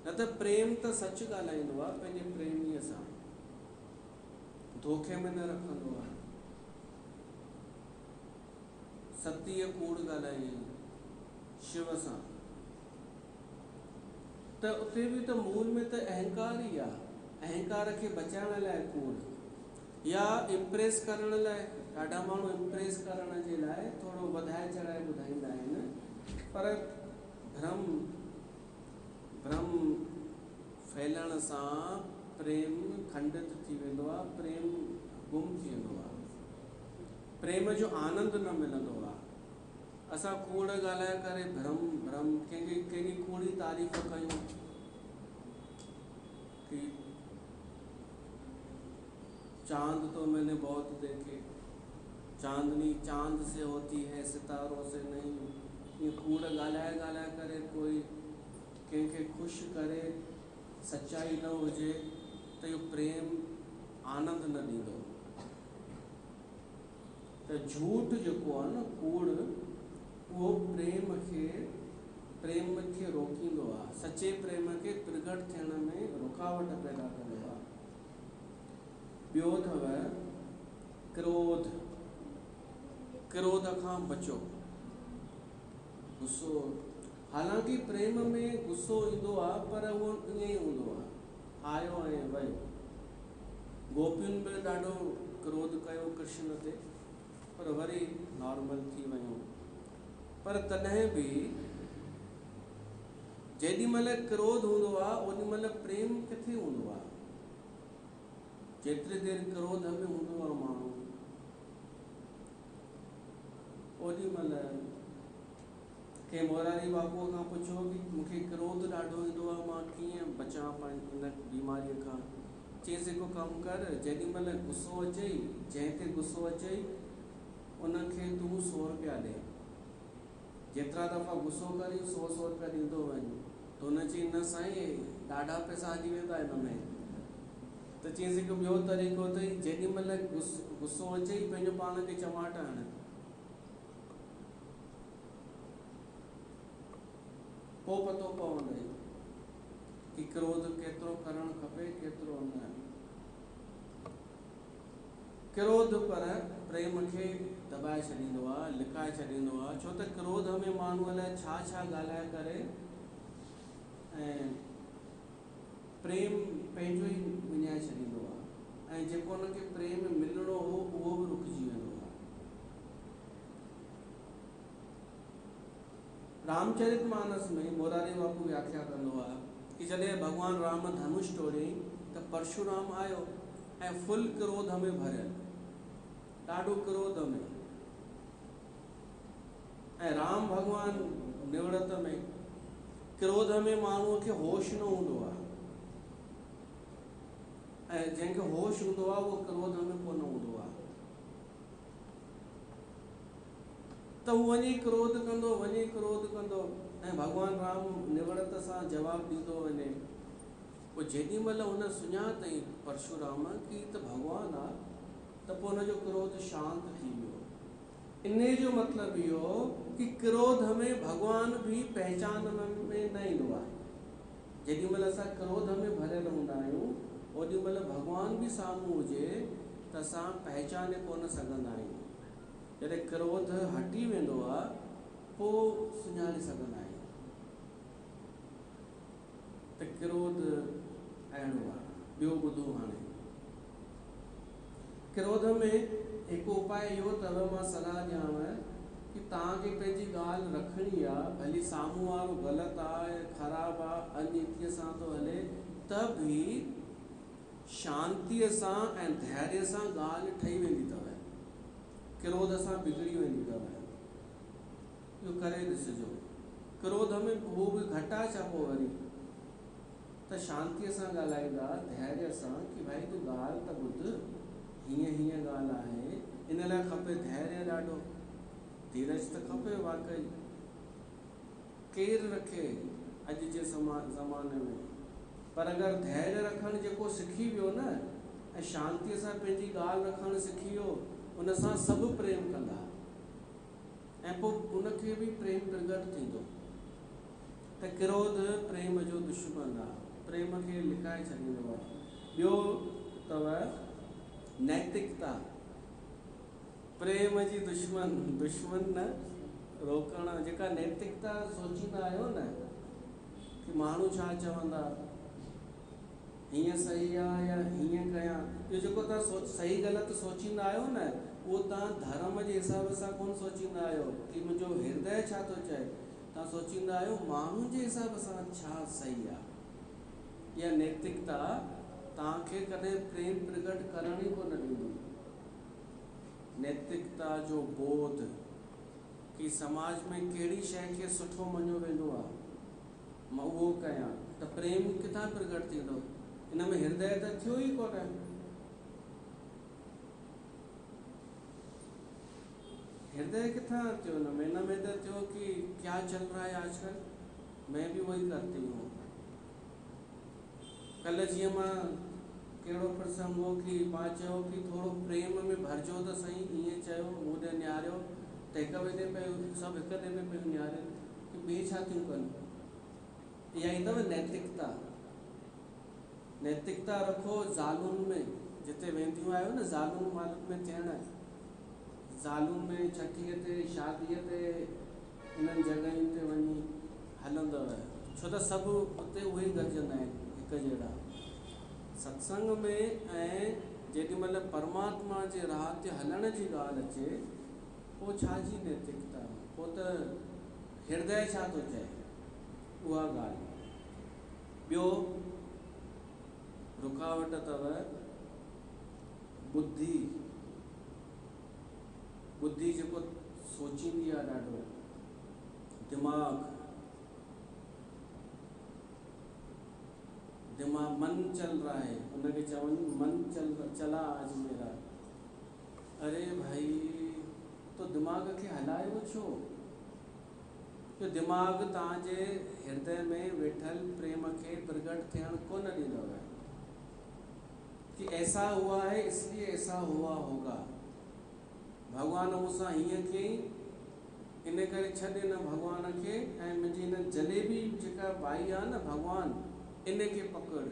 A: न त प्रेम त सच ॻाल्हाईंदो आहे पंहिंजे प्रेमीअ सां, धोखे में न रखंदो आहे। सतीअ कूड़ ॻाल्हाई शिव सां, त उते बि त मूल में त अहंकार ई आहे। अहंकार खे बचाइण लाइ कूड़, या इम्प्रेस करण लाइ, ॾाढा माण्हू इम्प्रेस करण जे लाइ थोरो वधाए चढ़ाए ॿुधाईंदा आहिनि, पर भ्रम फैलण सां प्रेम खंडित थी वेंदो आहे, प्रेम गुम थी वेंदो आहे, प्रेम जो आनंद न मिलंदो आहे। असां कूड़ ॻाल्हाए करे भ्रम कंहिंजी कूड़ी तारीफ़ कयूं कि चांद तो मैंने बहुत देखे, चांदनी चांद से होती है सितारों से नहीं। ये कूड़ ॻाल्हाए करे कोई कंहिंखे ख़ुशि करे, सच्चाई न हुजे त इहो प्रेम आनंद न ॾींदो। त झूठ जेको आहे न, कूड़, उहो प्रेम खे रोकींदो आहे, सचे प्रेम खे प्रगट थियण में रुकावट पैदा कंदो आहे। ॿियो अथव क्रोध, क्रोध खां बचो, गुस्सो। हालांकि प्रेम में गुस्सो ईंदो आहे, पर उहो ईअं ई हूंदो आहे, आयो ऐं वयो। गोपियुनि बि ॾाढो क्रोध कयो कृष्ण ते, पर वरी नॉर्मल थी वियूं। पर तॾहिं बि जेॾी महिल क्रोध हूंदो आहे ओॾी महिल प्रेम किथे हूंदो आहे। जेतिरी देरि क्रोध में हूंदो आहे माण्हू, ओॾी महिल कंहिं मोरारी बापूअ खां पुछो कि मूंखे क्रोध ॾाढो ईंदो आहे, मां कीअं बचां इन बीमारीअ खां। चएसि हिकु कमु कर, जेॾी महिल गुस्सो अचई, जंहिं ते गुस्सो अचई उनखे तूं 100 रुपया ॾे। जेतिरा दफ़ा गुस्सो करी 100 रुपया ॾींदो वञ। त हुन चई न साईं, ॾाढा पैसा हली वेंदा हिन में। त चएसि हिकु ॿियो तरीक़ो अथई, जेॾी महिल गुस्सो अचई पंहिंजो पाण खे चमाट हण, पोइ पतो पवंदई कि क्रोध केतिरो करणु खपे केतिरो न। क्रोध पर प्रेम खे दबाए छॾींदो आहे, लिकाए छॾींदो आहे। छो त क्रोध में माण्हूअ लाइ छा ॻाल्हाए करे ऐं प्रेम पंहिंजो ई विञाए छॾींदो आहे, ऐं जेको हुनखे प्रेम मिलणो हो उहो बि रुकिजी वेंदो आहे। रामचरितमानस में मोरारी बापू व्याख्या कंदो आहे कि जॾहिं भॻवानु राम धनुष टोड़ियईं त परशुराम आयो ऐं फुल क्रोध में भरियल, ॾाढो क्रोध में, ऐं राम भॻवानु निवृत में। क्रोध में माण्हूअ खे होश न हूंदो आहे, ऐं जंहिंखे होश हूंदो आहे उहो क्रोध में पोइ न हूंदो आहे। त हू वञी क्रोध कंदो ऐं भॻवानु राम निवृत सां जवाबु ॾींदो वञे। पोइ जेॾी महिल हुन सुञातई परशुराम कि त भॻवानु आहे, त पोइ हुनजो क्रोध शांत थी वियो। इन जो मतिलबु इहो कि क्रोध में भॻवान भी पहचान में न ईंदो आहे। जेॾी महिल असां क्रोध में भरियल हूंदा आहियूं ओॾी महिल भॻवान भी साम्हूं हुजे त असां पहचाने कोन सघंदा आहियूं। जॾहिं क्रोध हटी वेंदो आहे पोइ सुञाणे सघंदा आहियूं त क्रोध अहिड़ो आहे। ॿियो ॿुधो, हाणे क्रोध में हिकु उपाय इहो अथव, मां सलाह ॾियांव कि तव्हांखे पंहिंजी ॻाल्हि रखणी आहे, भली साम्हूं वारो ग़लति आहे, ख़राबु आहे, अनीतिअ सां थो हले, त बि शांतीअ सां ऐं धैर्य सां ॻाल्हि ठही वेंदी अथव, क्रोध सां बिगड़ी वेंदी अथव। इहो करे ॾिसिजो। क्रोध में उहो बि घटि आहे छा पोइ वरी त शांतीअ सां ॻाल्हाईंदा, धैर्य सां कि भाई तूं ॻाल्हि त ॿुध, हीअं हीअं ॻाल्हि आहे, इन लाइ खपे धैर्य ॾाढो, धीरज त खपे वाक़ई। केरु रखे अॼु जे ज़माने में, पर अगरि धैर्य रखणु जेको सिखी वियो न ऐं शांतीअ सां पंहिंजी ॻाल्हि रखणु सिखी वियो, उन सां सभु प्रेम कंदा ऐं पोइ उनखे बि प्रेम प्रगट थींदो। त क्रोध प्रेम जो दुश्मन आहे, प्रेम खे लिकाए छॾींदो आहे। ॿियो अथव नैतिकता, प्रेम जी दुश्मन न रोकणु। जेका नैतिकता सोचींदा आहियो न कि माण्हू छा चवंदा, हीअं सही आहे या हीअं कयां, इहो जेको तव्हां सही ग़लति सोचींदा आहियो न, उहो तव्हां धर्म जे हिसाब सां कोन सोचींदा आहियो कि मुंहिंजो हृदय छा थो चए, तव्हां सोचींदा आहियो माण्हुनि जे हिसाब सां छा सही आहे। इहा नैतिकता तव्हांखे कॾहिं प्रेम प्रगट करण ई कोन ॾींदी। नैतिकता जो बोध कि समाज में कहिड़ी शइ खे सुठो मञियो वेंदो आहे, मां उहो कयां, त प्रेम किथां प्रगट थींदो? इन में हृदय त थियो ई कोन। हृदय किथां थियो? इन में त थियो कि क्या चल रहा है आजकल, मैं भी वही करती हूँ। कल्ह जीअं मां कहिड़ो प्रसंग हो कि मां चयो कि थोरो प्रेम में भरिजो त सही, ईअं चयो, मूं ॾे निहारियो त हिक ॿिए ॾे पियो, सभु हिक ॿिए में पियो निहारनि कि ॿिए छा थियूं कनि। इहा ई अथव नैतिकता। नैतिकता रखो ज़ालुनि में, जिते वेंदियूं आहियो न ज़ालुनि मालुनि में थियण, ज़ालुनि में छठीअ ते शादीअ ते इन्हनि जॻहियुनि ते वञी हलंदव, छो त सभु उते उहे ई गॾिजंदा आहिनि हिक जहिड़ा। सत्संग में ऐं जेॾी महिल परमात्मा जे राह ते हलण जी ॻाल्हि अचे, पोइ छा जी नैतिकता, पोइ त हृदय छा थो चए, उहा ॻाल्हि। ॿियो रुकावट अथव बुद्धि। बुद्धि जेको सोचींदी आहे ॾाढो, दिमाग़ मन चल रहा है, उनखे चवनि मन चला आज मेरा। अरे भाई तो दिमाग़ खे हलायो छो? तो दिमाग़ तव्हांजे हृदय में वेठल प्रेम खे प्रगट थियण कोन ॾींदव कि ऐसा हुआ है इसलिए ऐसा हुआ होगा, भॻवान मूंसां हीअं कयईं इन करे छॾे न भॻवान खे, ऐं मुंहिंजी हिन जलेबी जेका भाई आहे न भॻवान, इन खे पकड़।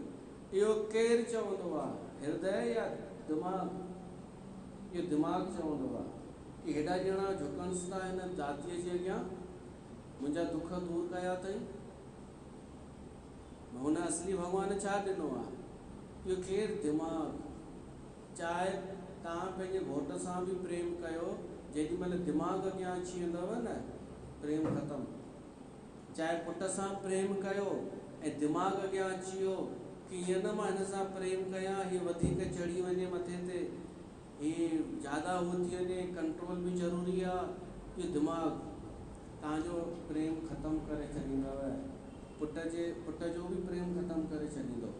A: इहो केरु चवंदो आहे, हृदय या दिमाग़? इहो दिमाग़ चवंदो आहे कि हेॾा ॼणा झुकनि था हिन दातीअ जे अॻियां, मुंहिंजा दुख दूर कया अथई, हुन असली भॻवान छा ॾिनो आहे? इहो केरु? दिमाग़। चाहे तव्हां पंहिंजे घोट सां बि प्रेम कयो, जेॾी महिल दिमाग़ अॻियां अची वेंदव न, प्रेम ख़तमु। चाहे पुट सां प्रेम कयो ऐं दिमाग़ अॻियां अची वियो कि हीअं न मां हिन सां प्रेम कयां, हीअ वधीक चढ़ी वञे मथे ते, हीअ ज़्यादा हो थी वञे, कंट्रोल बि ज़रूरी आहे, इहो दिमाग़ तव्हांजो प्रेम ख़तमु करे छॾींदव। पुट जो बि प्रेम ख़तमु करे छॾींदो।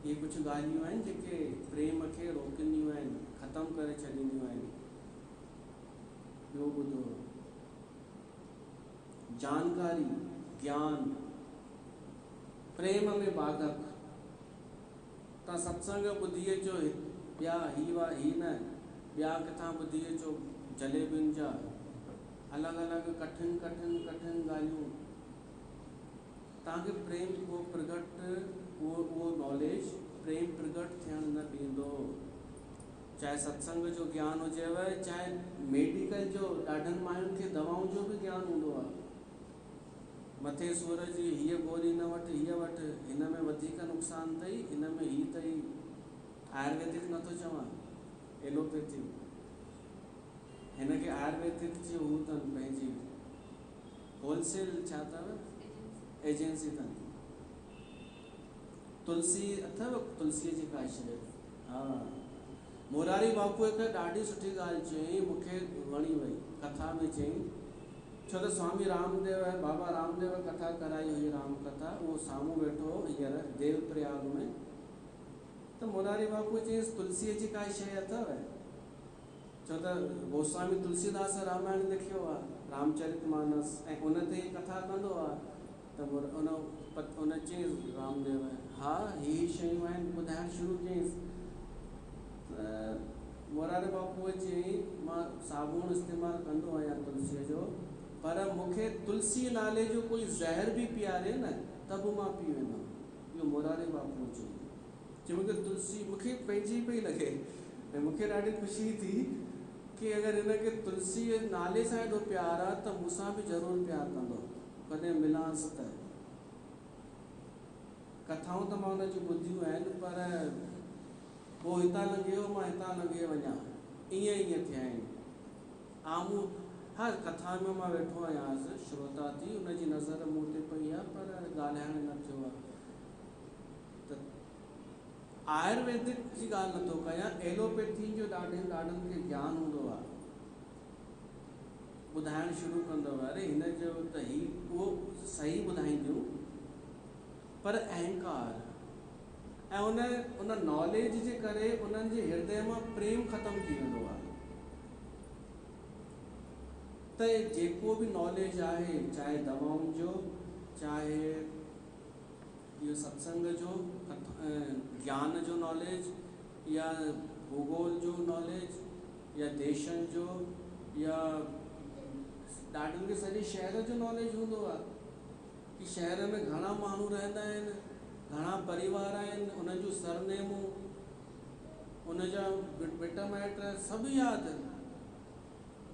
A: इहे कुझु ॻाल्हियूं आहिनि जेके प्रेम खे रोकंदियूं आहिनि, ख़तमु करे छॾींदियूं आहिनि। ॿियो ॿुधो, जानकारी, ज्ञान, प्रेम में बाधक। तव्हां सत्संग ॿुधी अचो, ॿिया ही न, ॿिया किथां ॿुधी अचो, जलेबियुनि जा अलॻि अलॻि कठिन ॻाल्हियूं, तव्हांखे प्रेम उहो प्रगट, उहो नॉलेज प्रेम प्रगट थियणु न ॾींदो। चाहे सत्संग जो ज्ञान हुजेव, चाहे मेडिकल जो, ॾाढनि माण्हुनि खे दवाउनि जो बि ज्ञान हूंदो आहे, मथे सूर जी हीअ गोरी न वठि, हीअ वठि, हिन में वधीक नुक़सानु अथई, हिन में हीअ अथई। आयुर्वेदिक नथो चवां, एलोपैथी, हिनखे आयुर्वेदिक जी हू अथनि पंहिंजी होलसेल छा अथव एजेंसी अथनि। तुलसी अथव तुलसीअ जी का शइ। हा, मोरारी बापूअ हिकु ॾाढी सुठी ॻाल्हि चयईं, मूंखे वणी वई कथा में। चयईं छो त स्वामी रामदेव बाबा रामदेव कथा कराई हुई, राम कथा, उहो साम्हूं वेठो हो हींअर देव प्रयाग में। त मोरारी बापू चयईंसि तुलसीअ जी का शइ अथव? छो त गोस्वामी तुलसीदास रामायण लिखियो आहे, रामचरितमानस, ऐं उन ते ई कथा कंदो आहे। त उन चयईंसि रामदेव, हा ही शयूं आहिनि, ॿुधाइणु शुरू कयईंसि। त मोरारी बापूअ चयईं मां साबुण इस्तेमालु कंदो आहियां तुलसीअ जो, पर मूंखे तुलसी नाले जो कोई ज़हर बि पीआरे न त बि मां पी वेंदुमि। इहो मोरारी बापू चयईं। चई मूंखे तुलसी मूंखे पंहिंजी पई लॻे, ऐं मूंखे ॾाढी ख़ुशी थी कि अगरि हिनखे तुलसी नाले सां एॾो प्यार आहे त मूंसां बि ज़रूरु प्यारु कंदो, कॾहिं मिलांसि त। कथाऊं त मां हुनजी ॿुधियूं आहिनि, पर पोइ हितां लंघे मां हितां लंघे वञा, ईअं थिया आहिनि आम्हूं। हर कथा में मां वेठो आहियांसि श्रोता थी, उनजी नज़र मूं ते पई आहे, पर ॻाल्हाइणु न थियो आहे। त आयुर्वेदिक जी ॻाल्हि नथो कयां, एलोपैथी जो ॾाढनि खे ज्ञान हूंदो आहे, ॿुधाइणु शुरू कंदव, अरे हिन जो त ही उहो सही ॿुधाईंदियूं, पर अहंकार ऐं उन नॉलेज जे करे उन्हनि जे हृदय मां प्रेम ख़तमु थी वेंदो आहे। त जेको बि नॉलेज आहे, चाहे दवाउनि जो, चाहे इहो सत्संग जो, ज्ञान जो नॉलेज, या भूगोल जो नॉलेज, या देशनि जो, या ॾाढनि खे सॼे शहर जो नॉलेज हूंदो आहे कि शहर में घणा माण्हू रहंदा आहिनि, घणा परिवार आहिनि, उन जूं सरनेमूं, उनजा मिट माइट सभु यादि आहिनि।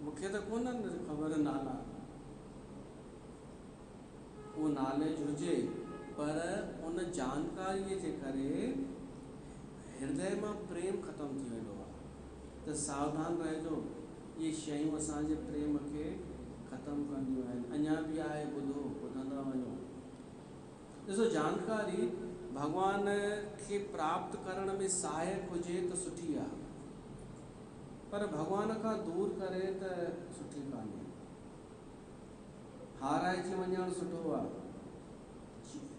A: मूंखे त कोन्हनि ख़बर नाला, उहो नॉलेज हुजे, पर उन जानकारीअ जे करे हृदय मां प्रेम ख़तमु थी वेंदो आहे। त सावधान रहिजो, इहे शयूं असांजे प्रेम खे ख़तमु कंदियूं आहिनि। अञा बि आहे, ॿुधंदा वञो। ॾिसो, जानकारी भॻवान खे प्राप्त करण में सहायक हुजे त सुठी आहे, पर भॻवान खां दूर करे त सुठी कान्हे। हाराइजी वञणु सुठो आहे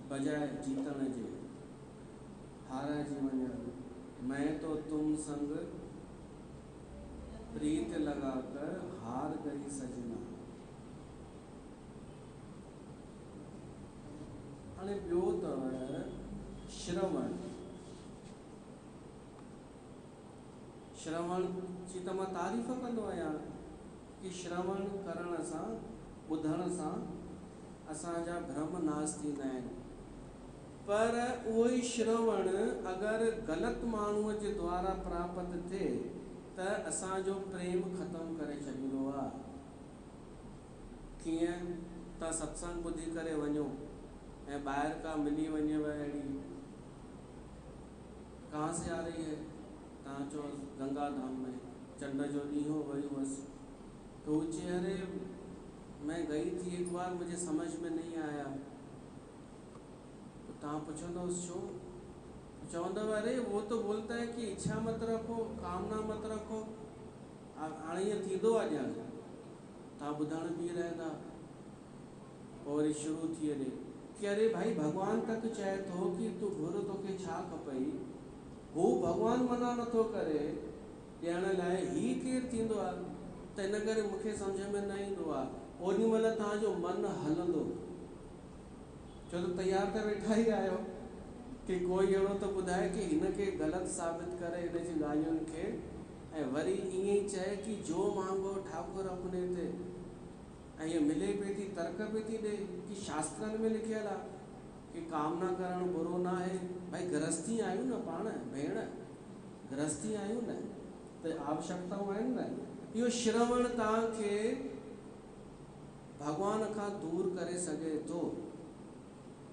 A: बजाए जीतण जे। हाराइजी वञणु, मैं तो तुम संग प्रीत लगा कर हार गई सजना। हाणे ॿियो अथव श्रवण। श्रवण जी त मां तारीफ़ कंदो आहियां कि श्रवण करण सां, ॿुधण सां असांजा भ्रम नाश थींदा आहिनि। पर उहो ई श्रवण अगरि ग़लति माण्हूअ जे द्वारा प्राप्त थिए त असांजो प्रेम ख़तमु करे छॾींदो आहे। कीअं? तव्हां सत्संग ॿुधी करे वञो ऐं ॿाहिरि का मिली वञेव अहिड़ी, कहाँ से आ रही है, तव्हां चओ गंगा धाम में, चंड जो ॾींहुं हो, वई हुअसि, तो वो चए अरे मैं गई थी एक बार, मुझे समझ में नहीं आया। तो तव्हां पुछंदोसि छो? चवंदव अरे वो तो बोलता है कि इच्छा मत रखो, कामना मत रखो। हाणे ईअं थींदो आहे ॼण, तव्हां ॿुधण बि रहंदा, पोइ वरी शुरू थी वञे कि अरे भाई भॻवान तक चए थो कि तूं घुर, तोखे छा खपई। हू भॻवानु मना नथो करे ॾियण लाइ, ही केरु थींदो आहे? त इन करे मूंखे सम्झ में न ईंदो आहे। ओॾी महिल तव्हांजो मनु हलंदो, छो त तयारु त वेठा ई आहियो कि कोई अहिड़ो त ॿुधाए कि हिनखे ग़लति साबित करे हिन जी ॻाल्हियुनि खे, ऐं वरी ईअं ई चए कि जो मांगो ठाकुर अपने ते, ऐं हीअ मिले पई थी, तर्क पई थी ॾे कि शास्त्रनि में लिखियलु आहे कि कामना करणु बुरो न आहे। भाई गृहस्थी आहियूं न पाण, भेण गृहस्थी आहियूं न, त आवश्यकताऊं आहिनि न। इहो श्रवण तव्हांखे भॻवान खां दूर करे सघे थो।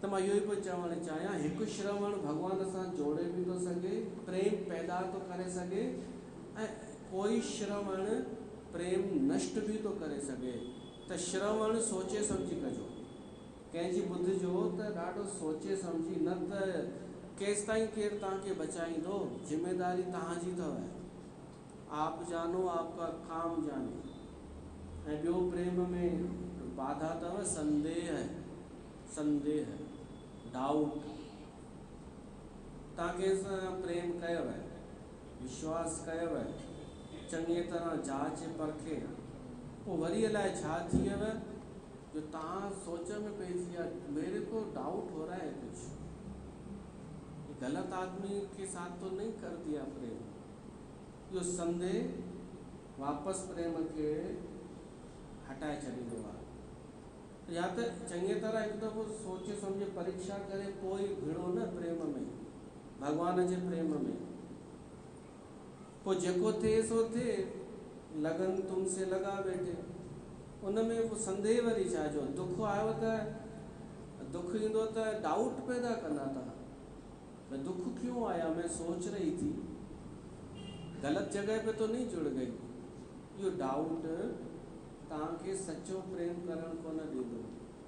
A: त मां इहो ई पियो चवणु चाहियां, हिकु श्रवण भॻवान सां जोड़े बि थो सघे, प्रेम पैदा थो करे सघे, ऐं कोई श्रवण प्रेम नष्ट बि थो करे सघे। त श्रवण सोचे सम्झी कजो, कंहिंजी ॿुधिजो त ॾाढो सोचे सम्झी, न त केस ताईं केर तव्हांखे बचाईंदो? जिम्मेदारी तव्हांजी अथव। आप जानो आपका काम जाने। ऐं ॿियो प्रेम में बाधा अथव संदेह, डाउट। तव्हां कंहिंसां प्रेम कयव, विश्वास कयव, चङी तरह जांच परखे, पोइ वरी अलाए छा थी वियव जो तव्हां सोच में पइजी विया, मेरे को डाउट हो रहा है कुछ, गलत आदमी के साथ तो नहीं कर दिया प्रेम। इहो संदेह वापसि प्रेम खे हटाए छॾींदो आहे। या त चङी तरह हिकु दफ़ो सोचे सम्झे परीक्षा करे पोइ भिड़ो न प्रेम में, भॻवान जे प्रेम में। पोइ जेको थिए सो थिए, लगन तुमसे लगा वेठे। उन में पोइ संदेह वरी छा जो? दुख आयो त दुख ईंदो त डाउट पैदा कंदा तव्हां, मैं दुख क्यों आया, मैं सोच रही थी, गलत जगह पे तो नहीं जुड़ गई। इहो डाउट तव्हांखे सचो प्रेम करण कोन ॾींदो।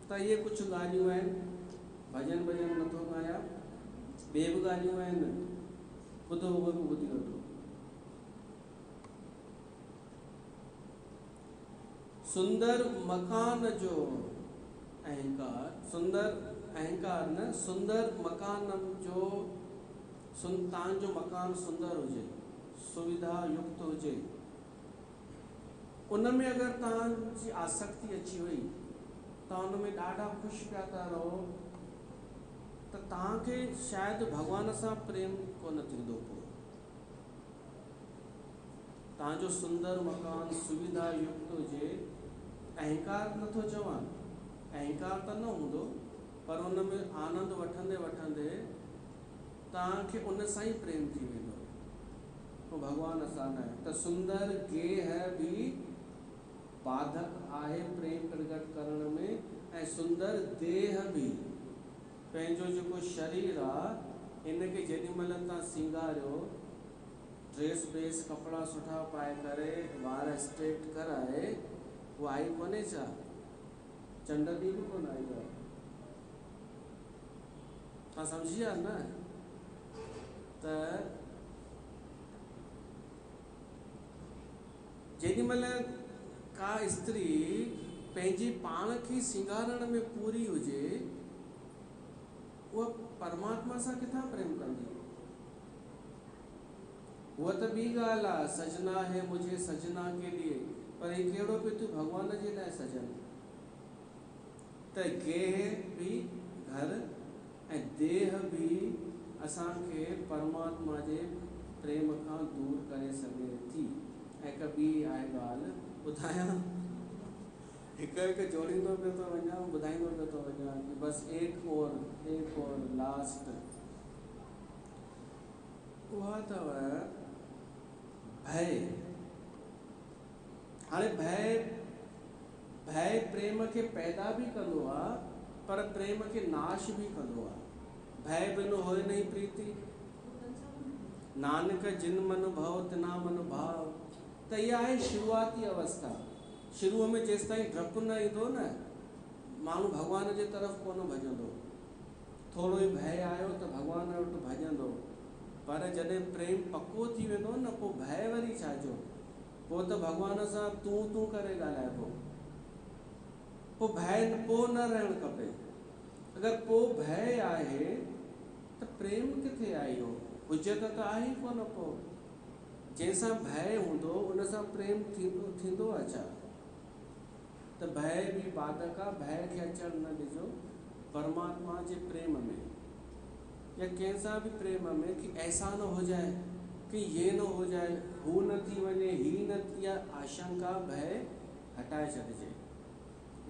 A: त इहे कुझु ॻाल्हियूं आहिनि। भॼन नथो ॻायां, ॿिए बि ॻाल्हियूं आहिनि, ॿुधो उहे बि ॿुधी वठो। सुंदर मकान जो अहंकार, सुंदर अहंकार न, सुंदर मकान जो, तव्हांजो मकान सुंदर हुजे, सुविधा युक्त हुजे, उन में अगरि तव्हांजी आसक्ति अची वई, तव्हां उन में ॾाढा ख़ुशि पिया था रहो, त तव्हांखे शायदि भॻवान सां प्रेम कोन थींदो। पोइ तव्हांजो सुंदर मकान सुविधा युक्त हुजे, अहंकार नथो चवां, अहंकार त न हूंदो, पर उन में आनंद वठंदे वठंदे तव्हांखे उन सां ई प्रेम थी वेंदो, पोइ भॻवान सां न। त सुंदर गेह बि बाधक आहे प्रेम प्रगट करण में, ऐं सुंदर देह बि, पंहिंजो जेको शरीर आहे इनखे जेॾी महिल तव्हां सिंगारियो, ड्रेस व्रेस कपिड़ा सुठा पाए करे, वार स्ट्रेट कराए, उहो आई कोन्हे छा? चंड ॾींहुं बि कोन आई आहे। तव्हां सम्झी विया न? त जेॾी महिल का स्त्री पंहिंजी पाण खे सिंगारण में पूरी हुजे, उहा परमात्मा सां किथां प्रेम कंदी? उहा त ॿी ॻाल्हि आहे, सजना है मुझे सजना के लिए, पर ही कहिड़ो पियो तूं भॻवान जे लाइ सजन। त गेह बि घर ऐं देह बि असांखे परमात्मा जे प्रेम खां दूर करे सघे थी। ऐं हिकु ॿी आहे ॻाल्हि ॿुधायां, हिकु जोड़ींदो पियो थो वञा, ॿुधाईंदो पियो थो वञा कि बसि एक और लास्ट, उहा अथव भय। हाणे भय प्रेम खे पैदा भी कंदो आहे, पर प्रेम खे नाश भी कंदो आहे। भय बिन होए नहीं प्रीति, नानक जिन मन भव तिना मन भाव। त इहा आहे शुरूआती अवस्था। शुरूअ में जेसि ताईं डपु न ईंदो न, माण्हू भॻवान जे तरफ़ कोन भॼंदो। थोरो ई भय आयो त भॻवान वटि भॼंदो, पर जॾहिं प्रेम पको थी वेंदो न, पोइ भय वरी छाजो? पोइ त भॻवान सां तूं करे ॻाल्हाइबो। पोइ भय पोइ न रहणु खपे। अगरि पोइ भय आहे त प्रेम किथे आयो? हुजत त आहे ई कोन। पोइ जंहिंसां भय हूंदो उन सां प्रेम थींदो आहे छा? त भय बि बाधक आहे। भय खे अचणु न ॾिजो परमात्मा जे प्रेम में या कंहिंसां बि प्रेम में, कि ऐसा न हो जाए, कि ये न हो जाए, हू न थी वञे, ही न थी, आशंका भय हटाए छॾिजे।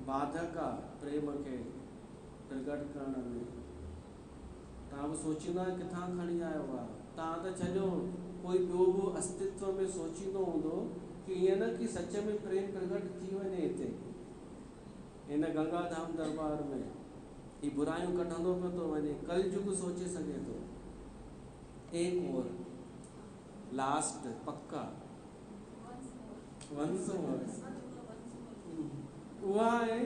A: बाधक आहे प्रेम खे प्रगट करण में। तव्हां बि सोचींदा किथां खणी आयो आहे? तव्हां त छॾियो, कोई ॿियो बि अस्तित्व में सोचींदो हूंदो कि ईअं न कि सच में प्रेम प्रगट थी वञे हिते हिन गंगाधाम दरबार में। ही बुराइयूं कढंदो पियो थो वञे, कलयुग सोचे सघे थो। एक और लास्ट पक्का वंस मोर, उहा आहे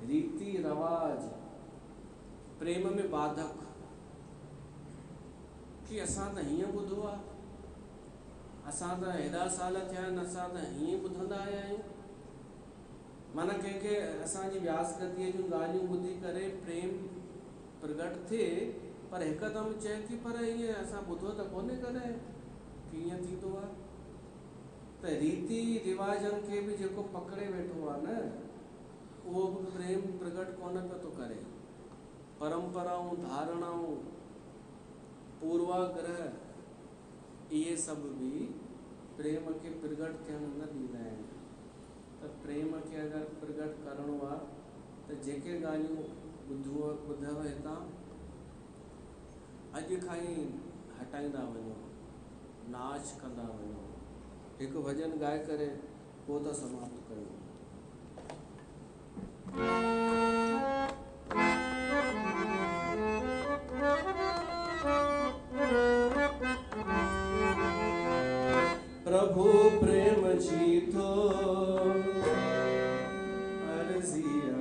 A: रीति रवाज। प्रेम में बाधक कि असां त हीअं ॿुधो आहे, असां त हेॾा साल थिया आहिनि, असां त हीअं ॿुधंदा आया आहियूं। माना कंहिंखे असांजी व्यास गतिअ जूं ॻाल्हियूं ॿुधी करे प्रेम प्रगट थिए, पर हिकदमि चए थी पर ईअं असां ॿुधो त कोन्हे कॾहिं कि ईअं थींदो आहे। त रीति रिवाजनि खे बि जेको पकड़े वेठो आहे न, उहो बि प्रेम प्रगट कोन पियो थो करे। परंपराऊं, धारणाऊं, पूर्वाग्रह, इहे सभु बि प्रेम खे प्रगट थियण न ॾींदा आहिनि। त प्रेम खे अगरि प्रगट करिणो आहे त जेके ॻाल्हियूं ॿुधव हितां, अॼु खां ई हटाईंदा वञो, नाश कंदा वञो। हिकु भॼन ॻाए करे पोइ था समाप्त कयूं। प्रभु प्रेम जी थो अर्जी है,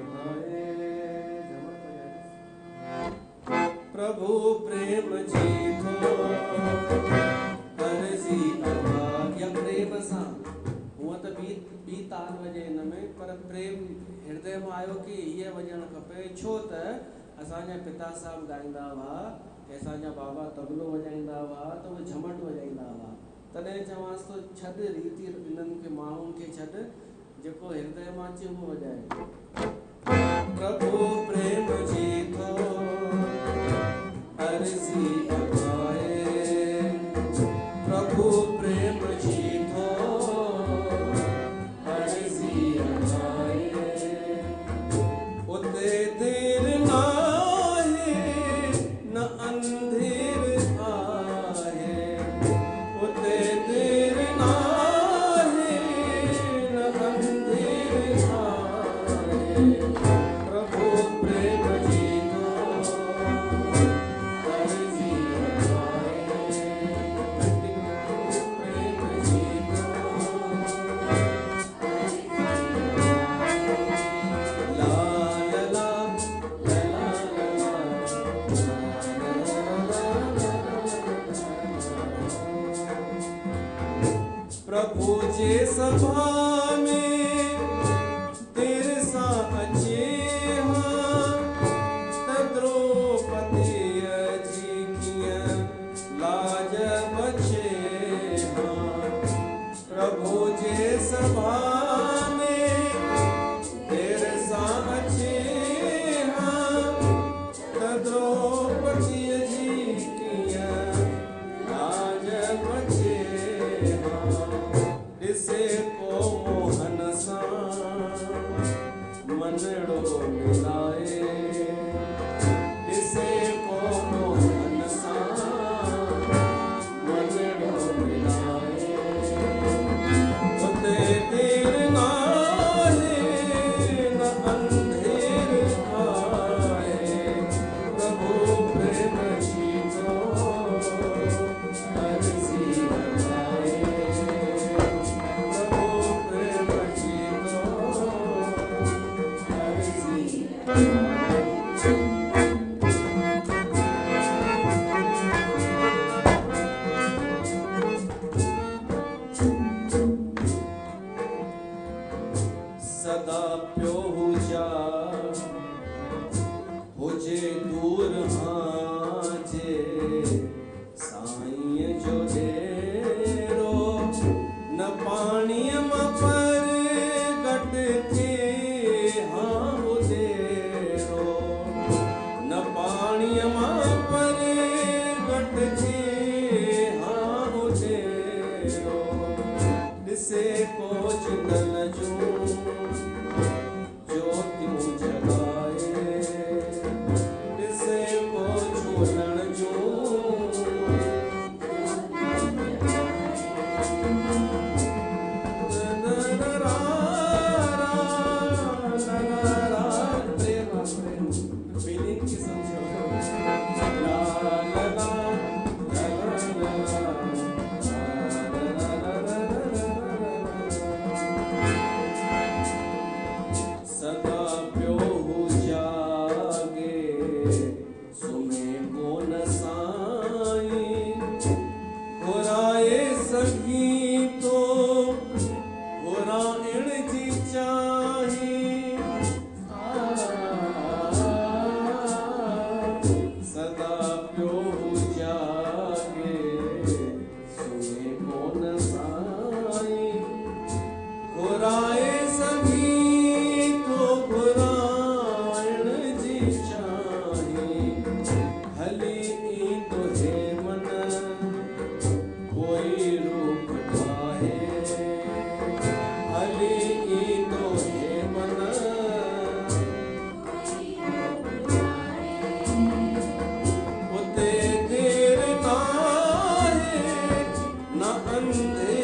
A: प्रभु प्रेम जी थो अर्जी या प्रेम सां, हूअं त ॿी तार वॼे हिन में, पर प्रेम हृदय में आयो कि हीअ वॼणु खपे। छो त असांजा पिता साहिब ॻाईंदा हुआ, असांजा बाबा तबलो वॼाईंदा हुआ, त उहे झमट वॼाईंदा हुआ। तॾहिं चवांसि थो छॾ रीति इन्हनि खे, माण्हुनि खे छॾ, जेको हृदय मां अचे उहो वॼाए। प्रभु प्रेम जी थो अर्जी अॻाए, प्रभु प्रेम जी थो अर्जी अॻाए। उते देर नाहे न अंधेर आहे, उते देर नाहे न अंधेर आहे। प्रभु प्रेम जी थो अर्जी अॻाए, प्रेम जी थो ला ला ला ला प्रभु जे सभा में देर सां अचे हां, त द्रौपदीअ जी कीअं लाज बचे हां। प्रभु जे सभा में देर सां अचे हां, त द्रौपदीअ जी कीअं लाज बचे हां। ॾिसे को ते